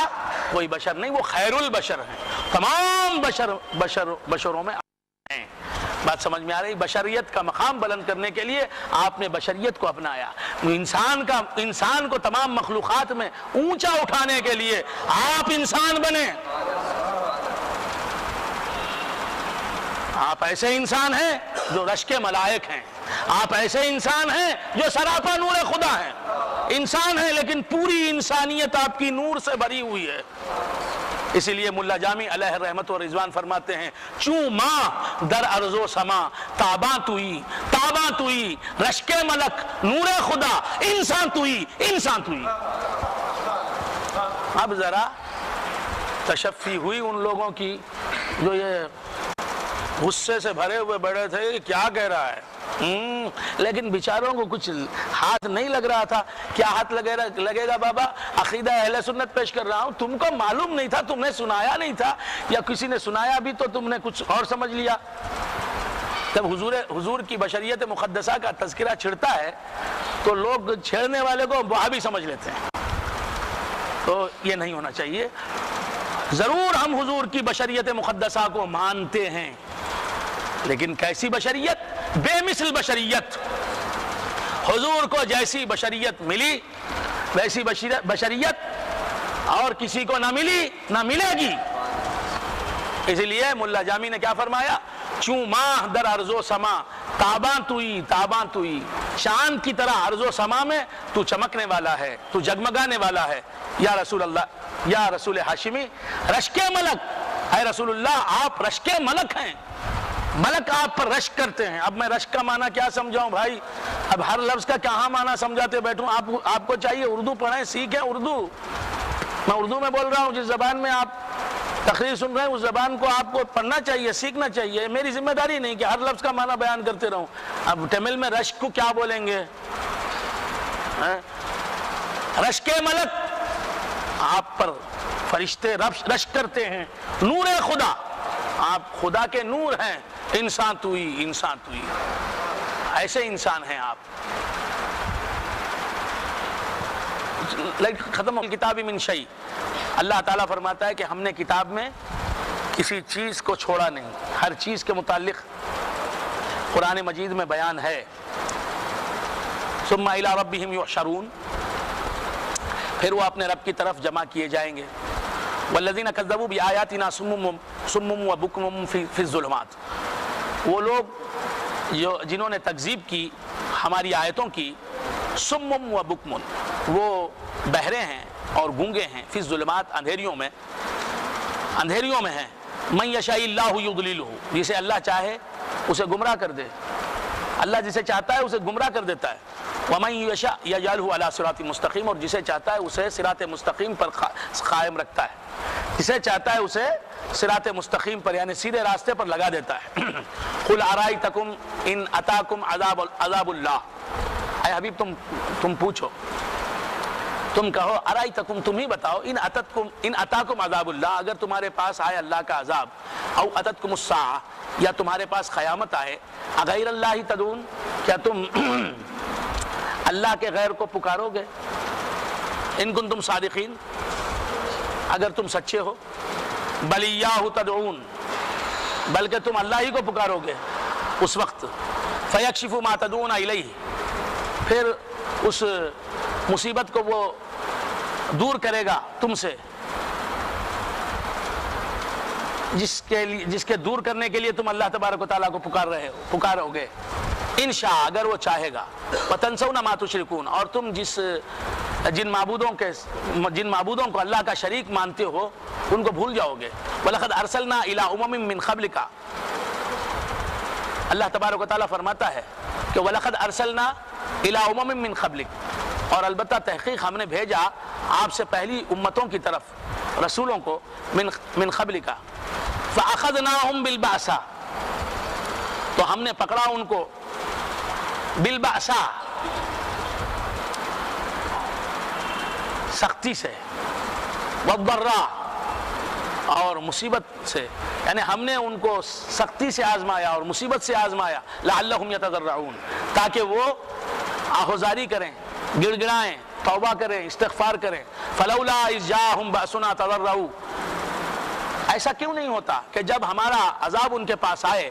[SPEAKER 1] کوئی بشر نہیں. وہ خیر البشر ہیں، تمام بشروں میں ہیں. بات سمجھ میں آ رہی؟ بشریت کا مقام بلند کرنے کے لیے آپ نے بشریت کو اپنایا، انسان کو تمام مخلوقات میں اونچا اٹھانے کے لیے آپ انسان بنے۔ آپ ایسے انسان ہیں جو رشک ملائک ہیں، آپ ایسے انسان ہیں جو سراپا نور خدا ہیں، انسان ہیں لیکن پوری انسانیت آپ کی نور سے بھری ہوئی ہے۔ اسی لیے ملا جامی علیہ رحمت و رضوان فرماتے ہیں، چوں ماں در ارض و سما تاباں توئی، تاباں توئی، رشک ملک نور خدا، انسان توئی، انسان توئی۔ اب ذرا تشفی ہوئی ان لوگوں کی جو یہ غصے سے بھرے ہوئے بیٹھے تھے کہ کیا کہہ رہا ہے، لیکن بیچاروں کو کچھ ہاتھ نہیں لگ رہا تھا۔ کیا ہاتھ لگے گا بابا؟ عقیدہ اہل سنت پیش کر رہا ہوں، تم کو معلوم نہیں تھا، تم نے سنایا نہیں تھا، یا کسی نے سنایا بھی تو تم نے کچھ اور سمجھ لیا۔ جب حضور کی بشریت مقدسہ کا تذکرہ چھڑتا ہے تو لوگ چھیڑنے والے کو وہابی سمجھ لیتے ہیں، تو یہ نہیں ہونا چاہیے۔ ضرور ہم حضور کی بشریت مقدسہ کو مانتے ہیں، لیکن کیسی بشریت؟ بے مثل بشریت۔ حضور کو جیسی بشریت ملی ویسی بشریت اور کسی کو نہ ملی نہ ملے گی۔ اسی لیے ملا جامی نے کیا فرمایا؟ چوں ماہ در ارض و سما تاباں توئی، تاباں توئی، چاند کی طرح ارض و سما میں تو چمکنے والا ہے، تو جگمگانے والا ہے یا رسول اللہ، یا رسول ہاشمی، رشک ملک۔ اے رسول اللہ آپ رشک ملک ہیں، ملک آپ پر رشک کرتے ہیں۔ اب میں رشک کا معنی کیا سمجھاؤں بھائی؟ اب ہر لفظ کا کہاں معنی سمجھاتے بیٹھوں؟ آپ کو چاہیے اردو پڑھیں، سیکھیں اردو۔ میں اردو میں بول رہا ہوں، جس زبان میں آپ تقریر سن رہے ہیں اس زبان کو آپ کو پڑھنا چاہیے، سیکھنا چاہیے۔ میری ذمہ داری نہیں کہ ہر لفظ کا معنی بیان کرتے رہوں۔ اب تمل میں رشک کو کیا بولیں گے؟ رشک ملک، آپ پر فرشتے رشک کرتے ہیں، نور خدا، آپ خدا کے نور ہیں، انسان توئی، انسان توئی، ایسے انسان ہیں آپ۔ ختم ہو کتاب من شیء، اللہ تعالیٰ فرماتا ہے کہ ہم نے کتاب میں کسی چیز کو چھوڑا نہیں، ہر چیز کے متعلق قرآن مجید میں بیان ہے۔ ثم الی ربہم یحشرون، پھر وہ اپنے رب کی طرف جمع کیے جائیں گے۔ والذین کذبوا بآیاتنا صم وبکم فی الظلمات، وہ لوگ جنہوں نے تکذیب کی ہماری آیتوں کی، صم و بکم، وہ بہرے ہیں اور گونگے ہیں، فی الظلمات، اندھیریوں میں ہیں۔ من یشاء اللہ یضللہ، جسے اللہ چاہے اسے گمراہ کر دے، اللہ جسے چاہتا ہے اسے گمراہ کر دیتا ہے۔ ومن یشاء یجعلہ علی صراط مستقیم، اور جسے چاہتا ہے اسے صراط مستقیم پر قائم رکھتا ہے، جسے چاہتا ہے اسے صراط مستقیم پر یعنی سیدھے راستے پر لگا دیتا ہے۔ قل ارائیتکم ان اتاکم عذاب اللہ، اے حبیب تم پوچھو، تم کہو، ارائیتکم تم ہی بتاؤ، ان اتاکم عذاب اللہ، اگر تمہارے پاس آئے اللہ کا عذاب، او اتتکم الساعہ، یا تمہارے پاس قیامت آئے، اغیر اللہ تدعون، کیا تم اللہ کے غیر کو پکارو گے؟ ان کنتم صادقین، اگر تم سچے ہو، بل ایاہ تدعون، بلکہ تم اللہ ہی کو پکارو گے اس وقت، فیکشف ما تدعون الیہ، پھر اس مصیبت کو وہ دور کرے گا تم سے، جس کے دور کرنے کے لیے تم اللہ تبارک و تعالیٰ کو پکارو گے، انشاء، اگر وہ چاہے گا، وتنسون ما تشرکون، اور تم جن معبودوں کو اللہ کا شریک مانتے ہو ان کو بھول جاؤ گے۔ وَلَقَدْ أَرْسَلْنَا إِلَىٰ أُمَمٍ مِّن قَبْلِكَ، اللہ تبارک و تعالیٰ فرماتا ہے کہ وَلَقَدْ أَرْسَلْنَا إِلَىٰ أُمَمٍ مِّن قَبْلِكَ، اور البتہ تحقیق ہم نے بھیجا آپ سے پہلی امتوں کی طرف رسولوں کو، من قبلک، فَأَخَذْنَاهُمْ بِالْبَأْسَاءِ، تو ہم نے پکڑا ان کو بالبأساء، سختی سے، والضراء، اور مصیبت سے، یعنی ہم نے ان کو سختی سے آزمایا اور مصیبت سے آزمایا، لعلہم یتضرعون، تاکہ وہ آہوزاری کریں، گڑ گڑائیں، توبہ کریں، استغفار کریں۔ فلولا اذ جاءہم بأسنا تضرعوا، ایسا کیوں نہیں ہوتا کہ جب ہمارا عذاب ان کے پاس آئے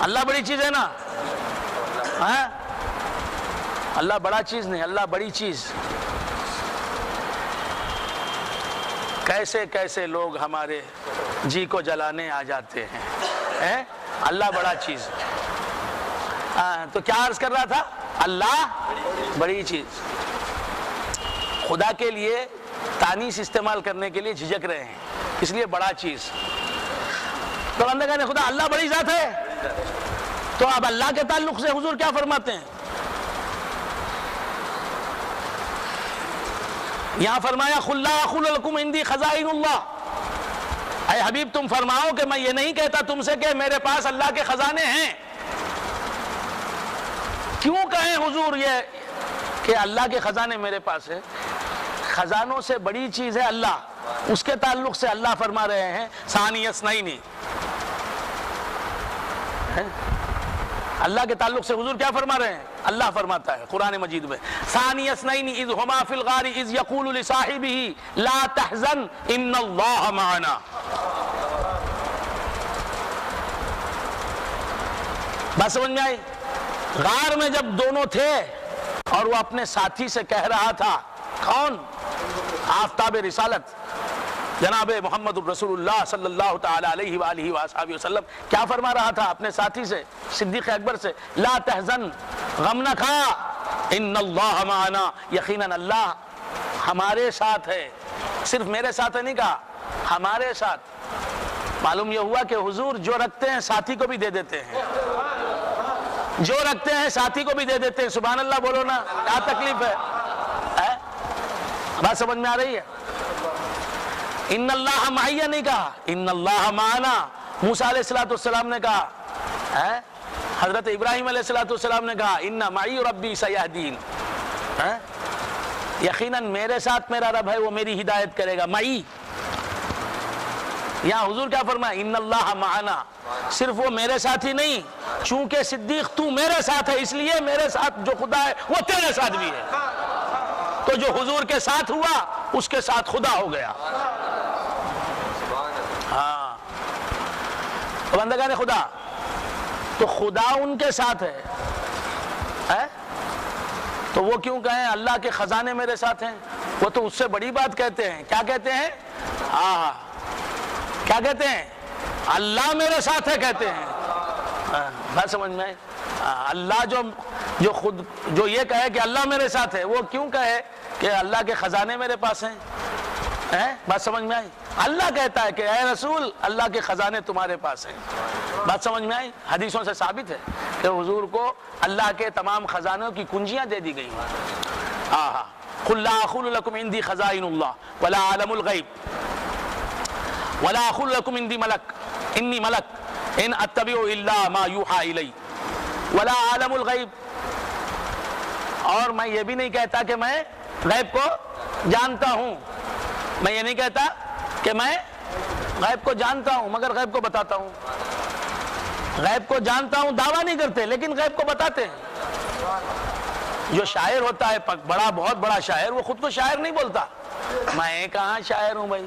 [SPEAKER 1] اللہ بڑی چیز ہے نا؟ ہاں اللہ بڑا چیز نہیں، اللہ بڑی چیز۔ کیسے کیسے لوگ ہمارے جی کو جلانے آ جاتے ہیں، اللہ بڑا چیز۔ تو کیا عرض کر رہا تھا؟ اللہ بڑی چیز۔ خدا کے لیے تانیث استعمال کرنے کے لیے جھجک رہے ہیں، اس لیے بڑا چیز۔ تو بندگان خدا اللہ بڑی ذات ہے، تو اب اللہ کے تعلق سے حضور کیا فرماتے ہیں؟ یہاں فرمایا قُل لَا أَقُولُ لَكُمْ عِندِي خَزَائِنُ اللَّهِ، اے حبیب تم فرماؤ کہ میں یہ نہیں کہتا تم سے کہ میرے پاس اللہ کے خزانے ہیں۔ کیوں کہیں حضور یہ کہ اللہ کے خزانے میرے پاس ہے؟ خزانوں سے بڑی چیز ہے اللہ، اس کے تعلق سے اللہ فرما رہے ہیں ثانی اثنین۔ اللہ کے تعلق سے حضور کیا فرما رہے ہیں؟ اللہ فرماتا ہے قرآن مجید میں ثانی اثنین اذ ہما فی الغار اذ یقول لصاحبہ لا تحزن ان اللہ معنا۔ بات سمجھ میں آئی؟ غار میں جب دونوں تھے اور وہ اپنے ساتھی سے کہہ رہا تھا، کون؟ آفتاب رسالت جناب محمد رسول اللہ صلی اللہ تعالی علیہ وآلہ وآلہ وسلم کیا فرما رہا تھا اپنے ساتھی سے، صدیق اکبر سے؟ لا تحزن، غم نہ کھا، ان اللہ معنا، یقیناً اللہ ہمارے ساتھ ہے۔ صرف میرے ساتھ نہیں کہا، ہمارے ساتھ۔ معلوم یہ ہوا کہ حضور جو رکھتے ہیں ساتھی کو بھی دے دیتے ہیں، جو رکھتے ہیں ساتھی کو بھی دے دیتے ہیں۔ سبحان اللہ بولو نا، کیا تکلیف ہے؟ بات سمجھ میں آ رہی ہے؟ ان اللہ معیہ نہیں کہا، ان اللہ معنا۔ موسیٰ علیہ السلام نے کہا، حضرت ابراہیم علیہ السلام نے کہا ان معی ربی سیہدین، یقیناً میرے ساتھ میرا رب ہے، وہ میری ہدایت کرے گا۔ معی، یہاں حضور کیا فرمایا؟ ان اللہ معنا۔ صرف وہ میرے ساتھ ہی نہیں، چونکہ صدیق تو میرے ساتھ ہے اس لیے میرے ساتھ جو خدا ہے وہ تیرے ساتھ بھی ہے۔ تو جو حضور کے ساتھ ہوا اس کے ساتھ خدا ہو گیا۔ ہاں بندگان خدا، تو خدا ان کے ساتھ ہے، تو وہ کیوں کہیں اللہ کے خزانے میرے ساتھ ہیں؟ وہ تو اس سے بڑی بات کہتے ہیں۔ کیا کہتے ہیں؟ کیا کہتے ہیں؟ اللہ میرے ساتھ ہے کہتے ہیں۔ بات سمجھ میں آئی؟ اللہ جو خود جو یہ کہے کہ اللہ میرے ساتھ ہے، وہ کیوں کہے کہ اللہ کے خزانے میرے پاس ہیں؟ بات سمجھ میں آئی؟ اللہ کہتا ہے کہ اے رسول اللہ کے خزانے تمہارے پاس ہیں۔ بات سمجھ میں آئی؟ حدیثوں سے ثابت ہے کہ حضور کو اللہ کے تمام خزانوں کی کنجیاں دے دی گئی ہیں۔ قُل لَا أَقُولُ لَكُمْ عِندِي خَزَائِنُ اللَّهِ وَلَا أَعْلَمُ الْغَيْبَ وَلَا أَقُولُ لَكُمْ عِندِي مَلَكٌ إِنِّي مَلَكٌ إِنْ أَتَّبِعُ إِلَّا مَا يُوحَىٰ إِلَيَّ وَلَا أَعْلَمُ الْغَيْبَ، اور میں یہ بھی نہیں کہتا کہ میں غیب کو جانتا ہوں۔ میں یہ نہیں کہتا کہ میں غیب کو جانتا ہوں، مگر غیب کو بتاتا ہوں۔ غیب کو جانتا ہوں دعویٰ نہیں کرتے، لیکن غیب کو بتاتے ہیں۔ جو شاعر ہوتا ہے بہت بڑا شاعر، وہ خود کو شاعر نہیں بولتا۔ میں کہاں شاعر ہوں بھائی،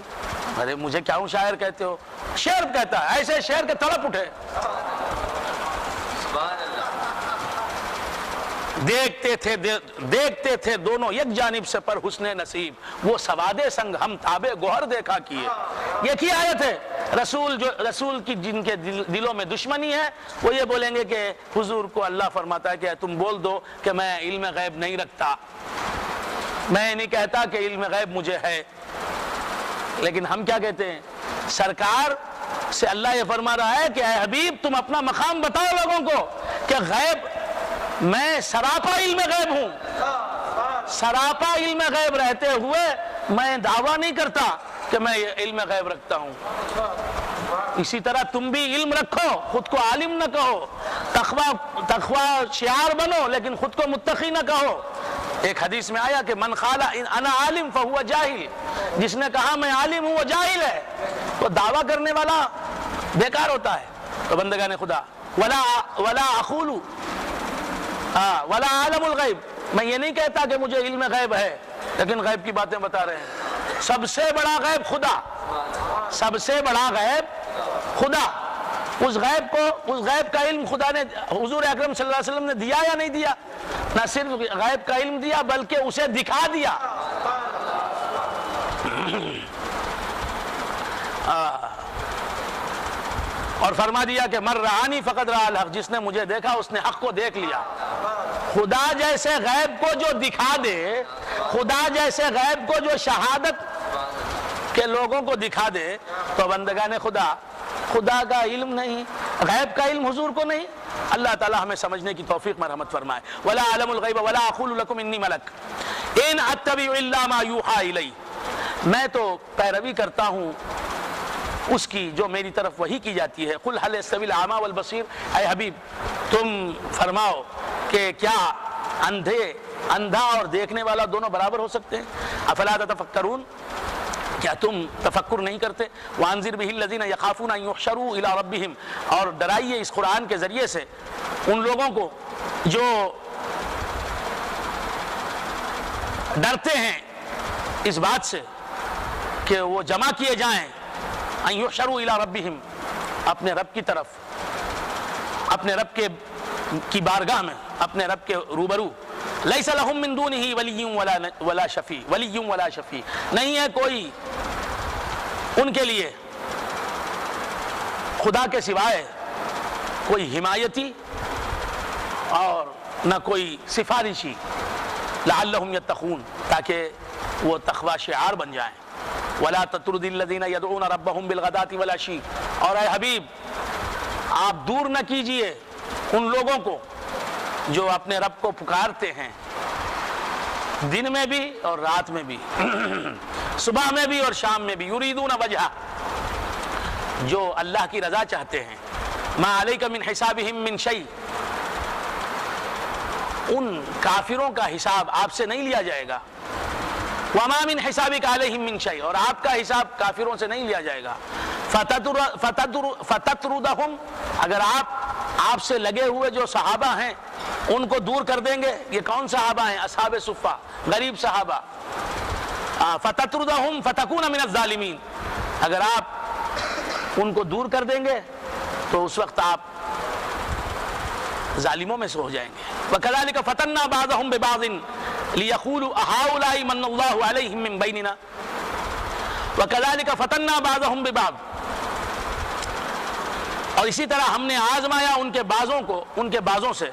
[SPEAKER 1] ارے مجھے کیا ہوں شاعر کہتے ہو؟ شعر کہتا ہے، ایسے شعر کے تڑپ اٹھے۔ دیکھتے تھے دونوں یک جانب سے پر حسن نصیب، وہ سواد سنگ ہم تابع گوہر دیکھا کیے۔ یہ کی آیت ہے؟ رسول کی جن کے دلوں میں دشمنی ہے وہ یہ بولیں گے کہ حضور کو اللہ فرماتا ہے کہ تم بول دو کہ میں علم غیب نہیں رکھتا، میں نہیں کہتا کہ علم غیب مجھے ہے۔ لیکن ہم کیا کہتے ہیں؟ سرکار سے اللہ یہ فرما رہا ہے کہ اے حبیب تم اپنا مقام بتاؤ لوگوں کو کہ غیب، میں سراپا علم غیب ہوں۔ سراپا علم غیب رہتے ہوئے میں دعویٰ نہیں کرتا کہ میں علم غیب رکھتا ہوں۔ اسی طرح تم بھی علم رکھو، خود کو عالم نہ کہو، تقوی شعار بنو لیکن خود کو متقی نہ کہو۔ ایک حدیث میں آیا کہ من قال انا عالم فہو جاہل، جس نے کہا میں عالم ہوں وہ جاہل ہے۔ تو دعویٰ کرنے والا بیکار ہوتا ہے۔ تو بندگان خدا، ولا اقول ولا عالم الغیب، میں یہ نہیں کہتا کہ مجھے علم غیب ہے، لیکن غیب کی باتیں بتا رہے ہیں۔ سب سے بڑا غیب خدا، سب سے بڑا غیب خدا اس غیب کا علم خدا نے حضور اکرم صلی اللہ علیہ وسلم نے دیا یا نہیں دیا؟ نہ صرف غیب کا علم دیا بلکہ اسے دکھا دیا. اور فرما دیا کہ من رآنی فقد رأى الحق، جس نے مجھے دیکھا اس نے حق کو دیکھ لیا. خدا جیسے غیب کو جو دکھا دے، خدا جیسے غیب کو جو شہادت کے لوگوں کو دکھا دے، تو بندگان خدا کا علم نہیں، غیب کا علم حضور کو نہیں. اللہ تعالی ہمیں سمجھنے کی توفیق مرحمت فرمائے. ولا اعلم الغیب ولا اقول لکم انی ملک ان اتبع الا ما یوحی الی، میں تو پیروی کرتا ہوں اس کی جو میری طرف وحی کی جاتی ہے. قل هل يستوي الاعمى والبصير، اے حبیب تم فرماؤ کہ کیا اندھا اور دیکھنے والا دونوں برابر ہو سکتے ہیں؟ افلا تتفکرون، کیا تم تفکر نہیں کرتے؟ وانذر به الذين يخافون ان يحشروا الى ربهم، اور ڈرائیے اس قرآن کے ذریعے سے ان لوگوں کو جو ڈرتے ہیں اس بات سے کہ وہ جمع کیے جائیں، ان يحشروا الى ربهم، اپنے رب کی طرف، اپنے رب کی بارگاہ میں، اپنے رب کے روبرو. لیس لهم من دونه ولی ولا شفیع، نہیں ہے کوئی ان کے لیے خدا کے سوائے کوئی حمایتی اور نہ کوئی سفارشی. لعلهم یتقون، تاکہ وہ تقوی شعار بن جائیں. ولا تطرد الذین یدعون ربهم بالغداة والعشی، اور اے حبیب آپ دور نہ کیجئے ان لوگوں کو جو اپنے رب کو پکارتے ہیں دن میں بھی اور رات میں بھی، صبح میں بھی اور شام میں بھی. یریدون وجہہ، جو اللہ کی رضا چاہتے ہیں. ما علیک من حسابہم من شیء، ان کافروں کا حساب آپ سے نہیں لیا جائے گا. وما من حسابک علیہم من شیء، اور آپ کا حساب کافروں سے نہیں لیا جائے گا. فتطردہم، اگر آپ سے لگے ہوئے جو صحابہ ہیں ان کو دور کر دیں گے. یہ کون صحابہ ہیں؟ اصحاب صفہ، غریب صحابہ. فتطردہم فتکون من الظالمین، اگر آپ ان کو دور کر دیں گے تو اس وقت آپ ظالموں میں سے ہو جائیں گے. وَكَذَلِكَ فَتَنَّا بَعْضَهُمْ بِبَعْضٍ لِيَقُولُوا أَهَٰؤُلَاءِ مَنَّ اللَّهُ عَلَيْهِم مِّن بَيْنِنَا وَكَذَلِكَ فَتَنَّا بَعْضَهُمْ بِبَعْضٍ، اور اسی طرح ہم نے آزمایا ان کے بازوں سے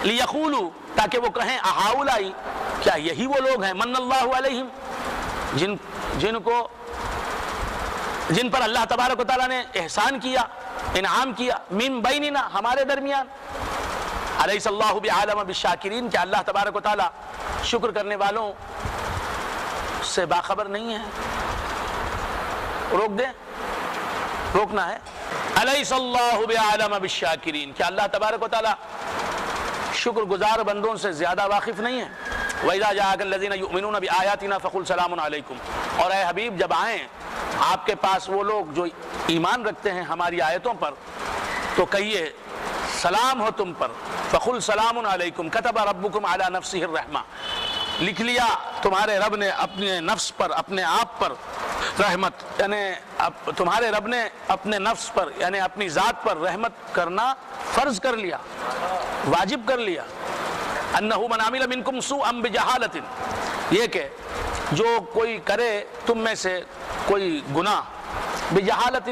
[SPEAKER 1] لِيَقُولُوا، تاکہ وہ کہیں أَهَٰؤُلَاءِ، کیا یہی وہ لوگ ہیں مَنَّ اللَّهُ عَلَيْهِم، جن پر اللہ تبارک و تعالیٰ نے احسان کیا، انعام کیا. من بیننا، ہمارے درمیان. الیس اللہ بعالم بالشاکرین، کہ اللہ تبارک و تعالیٰ شکر کرنے والوں سے باخبر نہیں ہے؟ روک دیں، روکنا ہے. الیس اللہ بعالم بالشاکرین، کہ اللہ تبارک و تعالیٰ شکر گزار بندوں سے زیادہ واقف نہیں ہے. وَإِذَا جَاءَكَ الَّذِينَ يُؤْمِنُونَ بِآيَاتِنَا فَقُلْ سَلَامٌ عَلَيْكُمْ، اور اے حبیب جب آئیں آپ کے پاس وہ لوگ جو ایمان رکھتے ہیں ہماری آیتوں پر، تو کہیے سلام ہو تم پر. فَقُلْ سَلَامٌ عَلَيْكُمْ كَتَبَ رَبُّكُمْ عَلَى نَفْسِهِ الرَّحْمَةِ، لکھ لیا تمہارے رب نے اپنے نفس پر، اپنے آپ پر رحمت، یعنی تمہارے رب نے اپنے نفس پر یعنی اپنی ذات پر رحمت کرنا فرض کر لیا، واجب کر لیا. انہ من عمل منکم سوءا بجہالۃ، یہ کہ جو کوئی کرے تم میں سے کوئی گناہ بجہالۃ،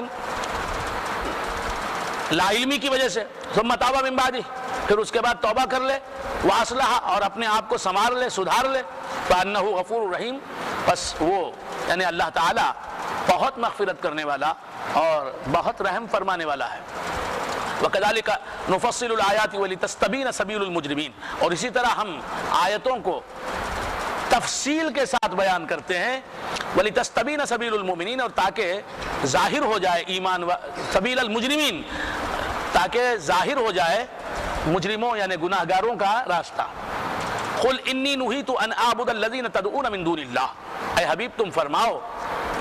[SPEAKER 1] لا علمی کی وجہ سے، ثم تاب من بعدہ، پھر اس کے بعد توبہ کر لے، واصلح، اور اپنے آپ کو سنوار لے، سدھار لے، فانہ غفور رحیم، بس وہ یعنی اللہ تعالی بہت مغفرت کرنے والا اور بہت رحم فرمانے والا ہے. وَكَذَلِكَ نُفَصِّلُ الْآيَاتِ وَلِتَسْتَبِينَ سَبِيلُ الْمُجْرِمِينَ، اور اسی طرح ہم آیتوں کو تفصیل کے ساتھ بیان کرتے ہیں. وَلِتَسْتَبِينَ سَبِيلُ الْمُؤْمِنِينَ، اور تاکہ ظاہر ہو جائے ایمان، سبیل المجرمین، تاکہ ظاہر ہو جائے مجرموں یعنی گناہگاروں کا راستہ. قُلْ إِنِّي نُهِيتُ أَنْ أَعْبُدَ الَّذِينَ تَدْعُونَ مِن دُونِ اللَّهِ، اے حبیب تم فرماؤ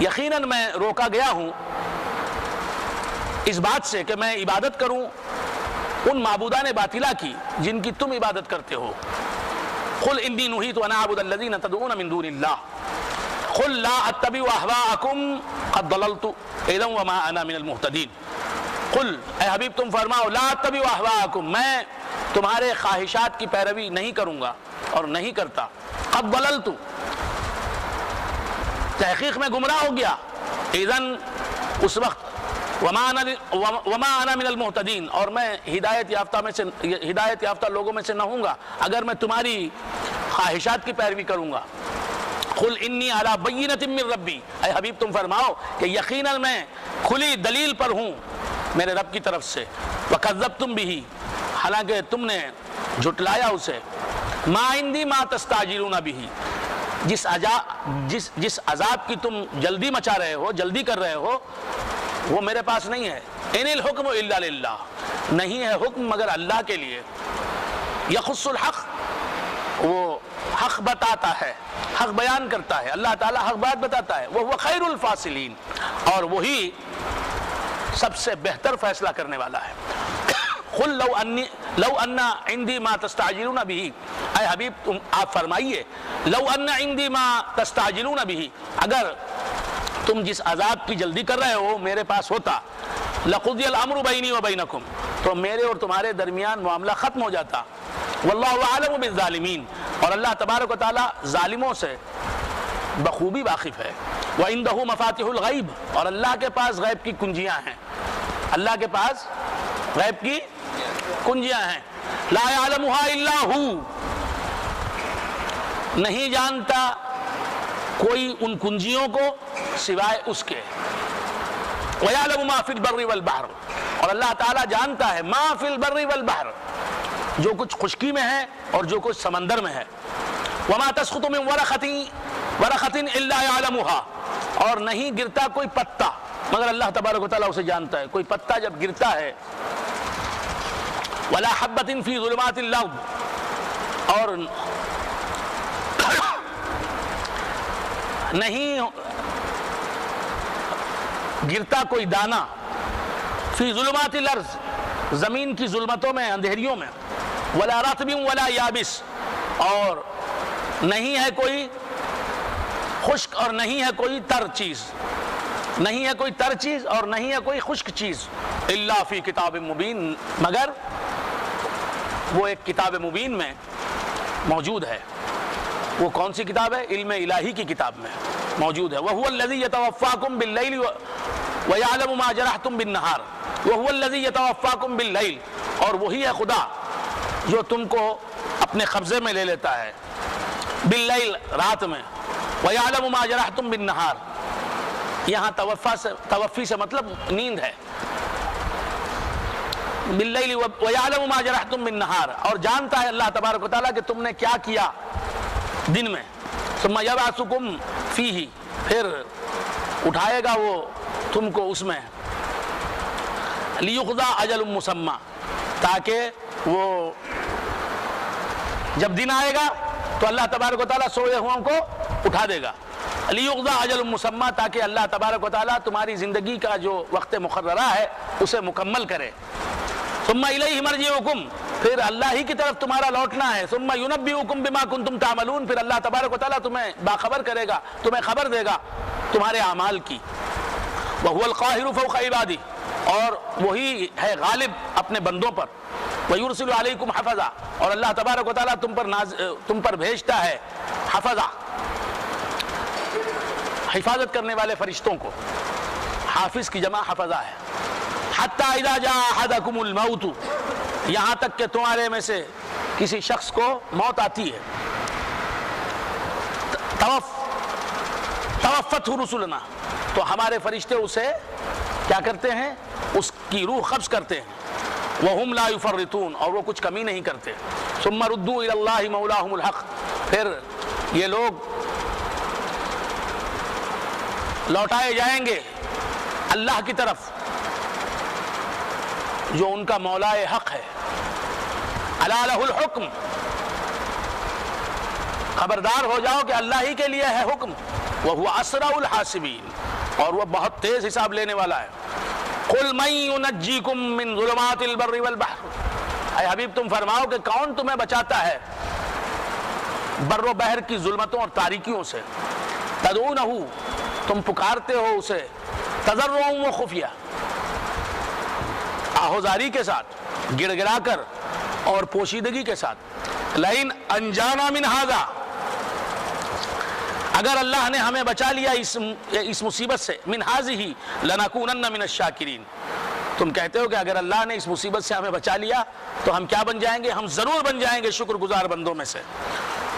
[SPEAKER 1] یقیناً میں روکا گیا ہوں اس بات سے کہ میں عبادت کروں ان معبودان باطلہ کی جن کی تم عبادت کرتے ہو. قل انی نہیت ان اعبد الذین تدعون من دون اللہ قل لا اتبع اہواءکم قد ضللت اذا وما انا من المہتدین. قل اے حبیب تم فرماؤ لا اتبعوا اہواءکم، میں تمہارے خواہشات کی پیروی نہیں کروں گا اور نہیں کرتا، قد ضللت، تحقیق میں گمراہ ہو گیا، اذن اس وقت وما انا من المہتدین، اور میں ہدایت یافتہ لوگوں میں سے نہ ہوں گا اگر میں تمہاری خواہشات کی پیروی کروں گا۔ قل انی علی بینۃ من ربی، اے حبیب تم فرماؤ کہ یقیناً میں کھلی دلیل پر ہوں میرے رب کی طرف سے، وکذبتم بہ، حالانکہ تم نے جھٹلایا اسے، ما عندی ما تستعجلون بہ، جس عذاب کی تم جلدی مچا رہے ہو، جلدی کر رہے ہو، وہ میرے پاس نہیں ہے۔ ان الحکم الا للہ، نہیں ہے حکم مگر اللہ کے لیے، یخص الحق، وہ حق بتاتا ہے، حق بیان کرتا ہے، اللہ تعالیٰ حق بات بتاتا ہے، وہ خیر الفاصلین، اور وہی سب سے بہتر فیصلہ کرنے والا ہے۔ قل لو ان عندی ما تستعجلون بہ، اے حبیب تم آپ فرمائیے لو ان عندی ما تستعجلون بہ، اگر تم جس عذاب کی جلدی کر رہے ہو میرے پاس ہوتا، لقضی الامر بینی و بینکم، تو میرے اور تمہارے درمیان معاملہ ختم ہو جاتا، واللہ اعلم بالظالمین، اور اللہ تبارک و تعالی ظالموں سے بخوبی واقف ہے۔ وعندہ مفاتیح الغیب، اور اللہ کے پاس غیب کی کنجیاں ہیں، اللہ کے پاس غیب کی کنجیاں ہیں، لا یعلمھا الا ہو، نہیں جانتا کوئی ان کنجیوں کو سوائے اس کے، وَيَعْلَمُ مَا فِي الْبَرِّ وَالْبَحْرِ، اور اللہ تعالیٰ جانتا ہے ما فی البر والبحر، جو کچھ خشکی میں ہے اور جو کچھ سمندر میں ہے، وَمَا تَسْقُطُ مِن وَرَقَةٍ إِلَّا يَعْلَمُهَا، اور نہیں گرتا کوئی پتا مگر اللہ تبارک و تعالیٰ اسے جانتا ہے، کوئی پتا جب گرتا ہے، وَلَا حَبَّةٍ فِي ظُلُمَاتِ الْأَرْضِ، اور نہیں گرتا کوئی دانا، فی ظلمات الارض، زمین کی ظلمتوں میں، اندھیریوں میں، ولا رطب ولا یابس، اور نہیں ہے کوئی خشک اور نہیں ہے کوئی تر چیز، نہیں ہے کوئی تر چیز اور نہیں ہے کوئی خشک چیز، الا فی کتاب مبین، مگر وہ ایک کتاب مبین میں موجود ہے۔ وہ کون سی کتاب ہے؟ علم الہی کی کتاب میں موجود ہے۔ وَهُوَ الَّذِي يَتَوَفَّاكُمْ بِاللَّيْلِ وَيَعْلَمُ مَا جَرَحْتُمْ بِالنَّهَارِ وَهُوَ الَّذِي يَتَوَفَّاكُمْ بِاللَّيْلِ، اور وہی ہے خدا جو تم کو اپنے قبضے میں لے لیتا ہے، باللیل، رات میں، وَيَعْلَمُ مَا جَرَحْتُمْ بِالنَّهَارِ، یہاں توفی سے مطلب نیند ہے، باللیل وَيَعْلَمُ مَا جَرَحْتُمْ بِالنَّهَارِ، اور جانتا ہے اللہ تبارک و تعالیٰ کہ تم نے کیا کیا دن میں، ثم یبعثکم فیہ، پھر اٹھائے گا وہ تم کو اس میں، لیقضی اجل مسمی، تاکہ وہ جب دن آئے گا تو اللہ تبارک و تعالیٰ سوئے ہوں کو اٹھا دے گا، لیقضی اجل مسمی، تاکہ اللہ تبارک و تعالیٰ تمہاری زندگی کا جو وقت مقررہ ہے اسے مکمل کرے، ثم الیہ مرجعکم، پھر اللہ ہی کی طرف تمہارا لوٹنا ہے، ثم ینبئکم بما کنتم تعملون، پھر اللہ تبارک و تعالیٰ تمہیں باخبر کرے گا، تمہیں خبر دے گا تمہارے اعمال کی، وہو القاہر فوق عبادہ، اور وہی ہے غالب اپنے بندوں پر، ویرسل علیکم حفظا، اور اللہ تبارک و تعالیٰ تم پر بھیجتا ہے حفظا، حفاظت کرنے والے فرشتوں کو، حافظ کی جمع حفظا ہے، حتی اذا جاء احدکم الموت، یہاں تک کہ تمہارے میں سے کسی شخص کو موت آتی ہے، توفتہ رسلنا، تو ہمارے فرشتے اسے کیا کرتے ہیں؟ اس کی روح قبض کرتے ہیں، وہم لا یفرطون، اور وہ کچھ کمی نہیں کرتے، ثم ردوا الی اللہ مولاہم الحق، پھر یہ لوگ لوٹائے جائیں گے اللہ کی طرف جو ان کا مولا حق ہے، الا لہ الحکم، خبردار ہو جاؤ کہ اللہ ہی کے لیے ہے حکم، وہو اسرع الحاسبین، اور وہ بہت تیز حساب لینے والا ہے۔ قل من ینجیکم من ظلمات البر والبحر، اے حبیب تم فرماؤ کہ کون تمہیں بچاتا ہے بر و بحر کی ظلمتوں اور تاریکیوں سے، تدعونہ، تم پکارتے ہو اسے، تضرعا و خفیہ، آہوزاری کے ساتھ، گڑ گڑا کر اور پوشیدگی کے ساتھ، لئن انجانا من ھذا، اگر اللہ نے ہمیں بچا لیا اس مصیبت سے، من ھذہ لنکونن من الشاکرین، تم کہتے ہو کہ اگر اللہ نے اس مصیبت سے ہمیں بچا لیا تو ہم کیا بن جائیں گے؟ ہم ضرور بن جائیں گے شکر گزار بندوں میں سے۔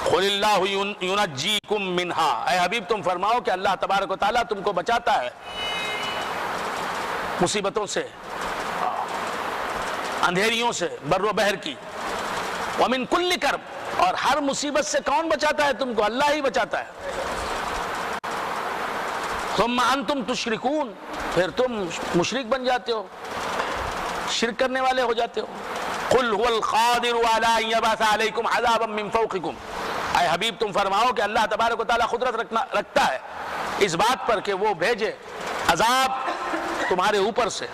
[SPEAKER 1] قل اللہ ینجیکم منہا، اے حبیب تم فرماؤ کہ اللہ تبارک و تعالیٰ تم کو بچاتا ہے مصیبتوں سے، اندھیریوں سے، بر و بحر کی، ومن کل کرب، اور ہر مصیبت سے کون بچاتا ہے تم کو؟ اللہ ہی بچاتا ہے۔ ثم انتم تشرکون، پھر تم مشرک بن جاتے ہو، شرک کرنے والے ہو جاتے ہو۔ قل هو القادر على ان يبعث عليكم عذابا من فوقكم، اے حبیب تم فرماؤ کہ اللہ تبارک و تعالیٰ قدرت رکھتا ہے اس بات پر کہ وہ بھیجے عذاب تمہارے اوپر سے،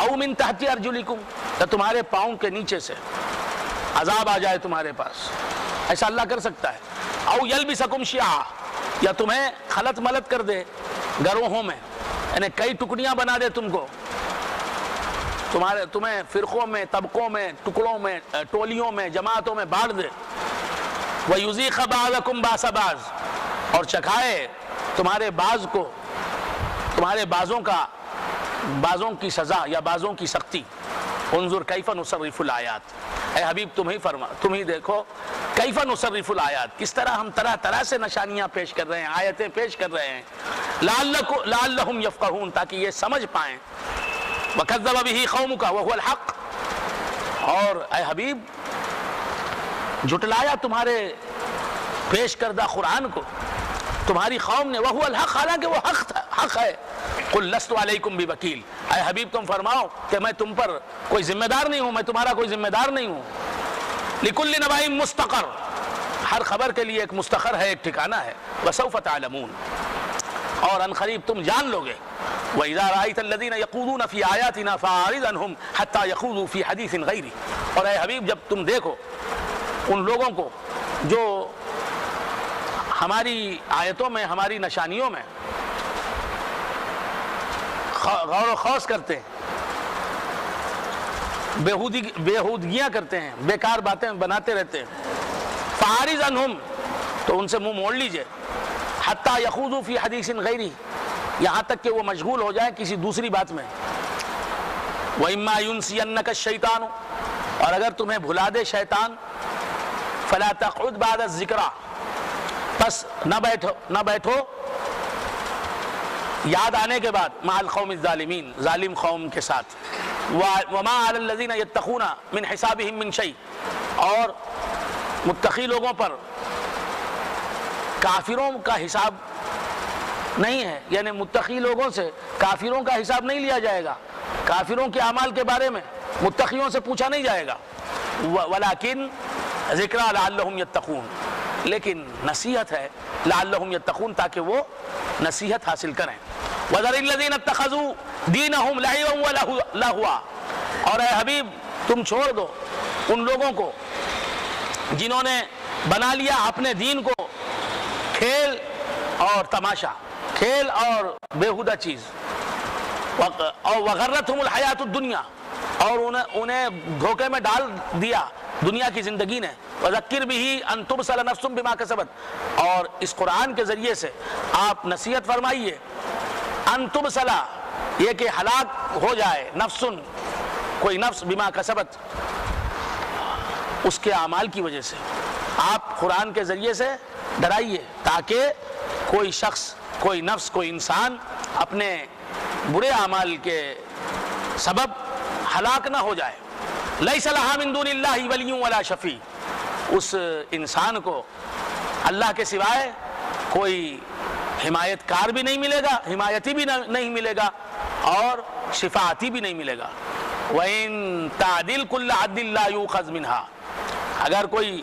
[SPEAKER 1] او من تحت ارجلکم، یا تمہارے پاؤں کے نیچے سے عذاب آ جائے تمہارے پاس، ایسا اللہ کر سکتا ہے۔ او یلبسکم شیعا، یا تمہیں خلط ملط کر دے گروہوں میں، یعنی کئی ٹکڑیاں بنا دے تم کو، تمہیں فرقوں میں، طبقوں میں، ٹکڑوں میں، ٹولیوں میں، جماعتوں میں بانٹ دے۔ وَيُذِيقَ بَعْضَكُمْ بَأْسَ بَعْضٍ، اور چکھائے تمہارے بعض کو، تمہارے بعضوں کی سزا یا بعضوں کی سختی۔ انظر کیف نصرف الآیات، اے حبیب تم ہی دیکھو کیف نصرف الآیات، کس طرح ہم طرح طرح سے نشانیاں پیش کر رہے ہیں، آیتیں پیش کر رہے ہیں، لعلہم یفقہون، تاکہ یہ سمجھ پائیں۔ وَكَذَّبَ بِهِ قَوْمُكَ وَهُوَ الْحَقُّ، اور اے حبیب جھٹلایا تمہارے پیش کردہ قرآن کو تمہاری قوم نے، وَهُوَ الْحَقُّ، حالانکہ وہ حق ہے۔ قُلْ لَسْتُ عَلَيْكُمْ بِوَكِيلٍ، اے حبیب تم فرماؤ کہ میں تم پر کوئی ذمہ دار نہیں ہوں، میں تمہارا کوئی ذمہ دار نہیں ہوں۔ لِكُلِّ نَبَإٍ مُسْتَقَرٌّ، ہر خبر کے لیے ایک مستقر ہے، ایک ٹھکانہ ہے۔ وَسَوْفَ تَعْلَمُونَ، اور ان قریب تم جان لوگے۔ وَإِذَا رَأَيْتَ الَّذِينَ يَخُوضُونَ فِي آيَاتِنَا فَأَعْرِضْ عَنْهُمْ حَتَّى يَخُوضُوا فِي حَدِيثٍ غَيْرِهِ، اور اے حبیب جب تم دیکھو ان لوگوں کو جو ہماری آیتوں میں، ہماری نشانیوں میں غور و خوض کرتے ہیں، بےہودگیاں کرتے ہیں، بیکار باتیں بناتے رہتے ہیں، فَأَعْرِضْ عَنْهُمْ، تو ان سے منہ موڑ لیجئے، حَتَّى يَخُوضُوا فِي حَدِيثٍ غَيْرِهِ، یہاں تک کہ وہ مشغول ہو جائیں کسی دوسری بات میں۔ وَإِمَّا يُنْسِيَنَّكَ الشَّيْطَانُ، اور اگر تمہیں بھلا دے شیطان، فَلَا تَقْعُدْ بَعْدَ الذِّكْرَىٰ، پس نہ بیٹھو یاد آنے کے بعد، مع القوم الظالمین، ظالم قوم کے ساتھ۔ وَمَا عَلَى الَّذِينَ يَتَّقُونَ مِنْ حِسَابِهِمْ مِنْ شَيْءٍ، اور متقی لوگوں پر کافروں کا حساب نہیں ہے، یعنی متقی لوگوں سے کافروں کا حساب نہیں لیا جائے گا، کافروں کے اعمال کے بارے میں متقیوں سے پوچھا نہیں جائے گا۔ وَلَكِنْ ذِكْرَىٰ لَعَلَّهُمْ يَتَّقُونَ، لیکن نصیحت ہے لعلہم یتقون، تاکہ وہ نصیحت حاصل کریں۔ وَذَرِ الَّذِينَ اتَّخَذُوا دِينَهُمْ لَعِبًا وَلَهْوًا، اور اے حبیب تم چھوڑ دو ان لوگوں کو جنہوں نے بنا لیا اپنے دین کو کھیل اور تماشا، کھیل اور بیہودہ چیز، وَغَرَّتْهُمُ الْحَيَاةُ الدُّنْيَا، اور انہیں دھوکے میں ڈال دیا دنیا کی زندگی نے۔ وَذَكِّرْ بِهِ أَن تُبْصَلَ نَفْسٌ بِمَا كَسَبَتْ، اور اس قرآن کے ذریعے سے آپ نصیحت فرمائیے، ان تبصل، یہ کہ ہلاک ہو جائے، نفسن، کوئی نفس، بما کسبت، اس کے اعمال کی وجہ سے۔ آپ قرآن کے ذریعے سے ڈرائیے تاکہ کوئی شخص، کوئی نفس، کوئی انسان اپنے برے اعمال کے سبب ہلاک نہ ہو جائے۔ لیس لہا من دون اللہ ولی ولا شفیع، اس انسان کو اللہ کے سوائے کوئی حمایت کار بھی نہیں ملے گا، حمایتی بھی نہیں ملے گا، اور شفاعتی بھی نہیں ملے گا۔ وَإِن تَعْدِلْ كُلَّ عَدْلٍ لَا يُؤْخَذْ مِنْهَا، اگر کوئی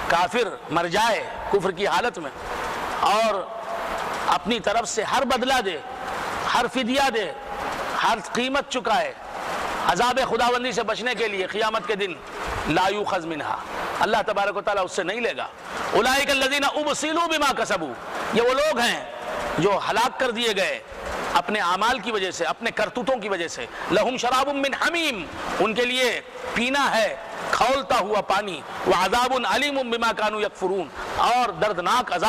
[SPEAKER 1] کافر مر جائے کفر کی حالت میں اور اپنی طرف سے ہر بدلہ دے، ہر فدیہ دے، ہر قیمت چکائے عذاب خداوندی سے بچنے کے لیے قیامت کے دن، لا یؤخذ منہا، اللہ تبارک و تعالیٰ اس سے نہیں لے گا۔ اولئک الذین ابسلوا بما کسبوا، یہ وہ لوگ ہیں جو ہلاک کر دیے گئے اپنے اعمال کی وجہ سے، اپنے کرتوتوں کی وجہ سے. لہم شراب من حمیم، ان کے لیے پینا ہے کھولتا ہوا پانی. وعذاب علیم بما کانوا یکفرون، اور دردناک عذاب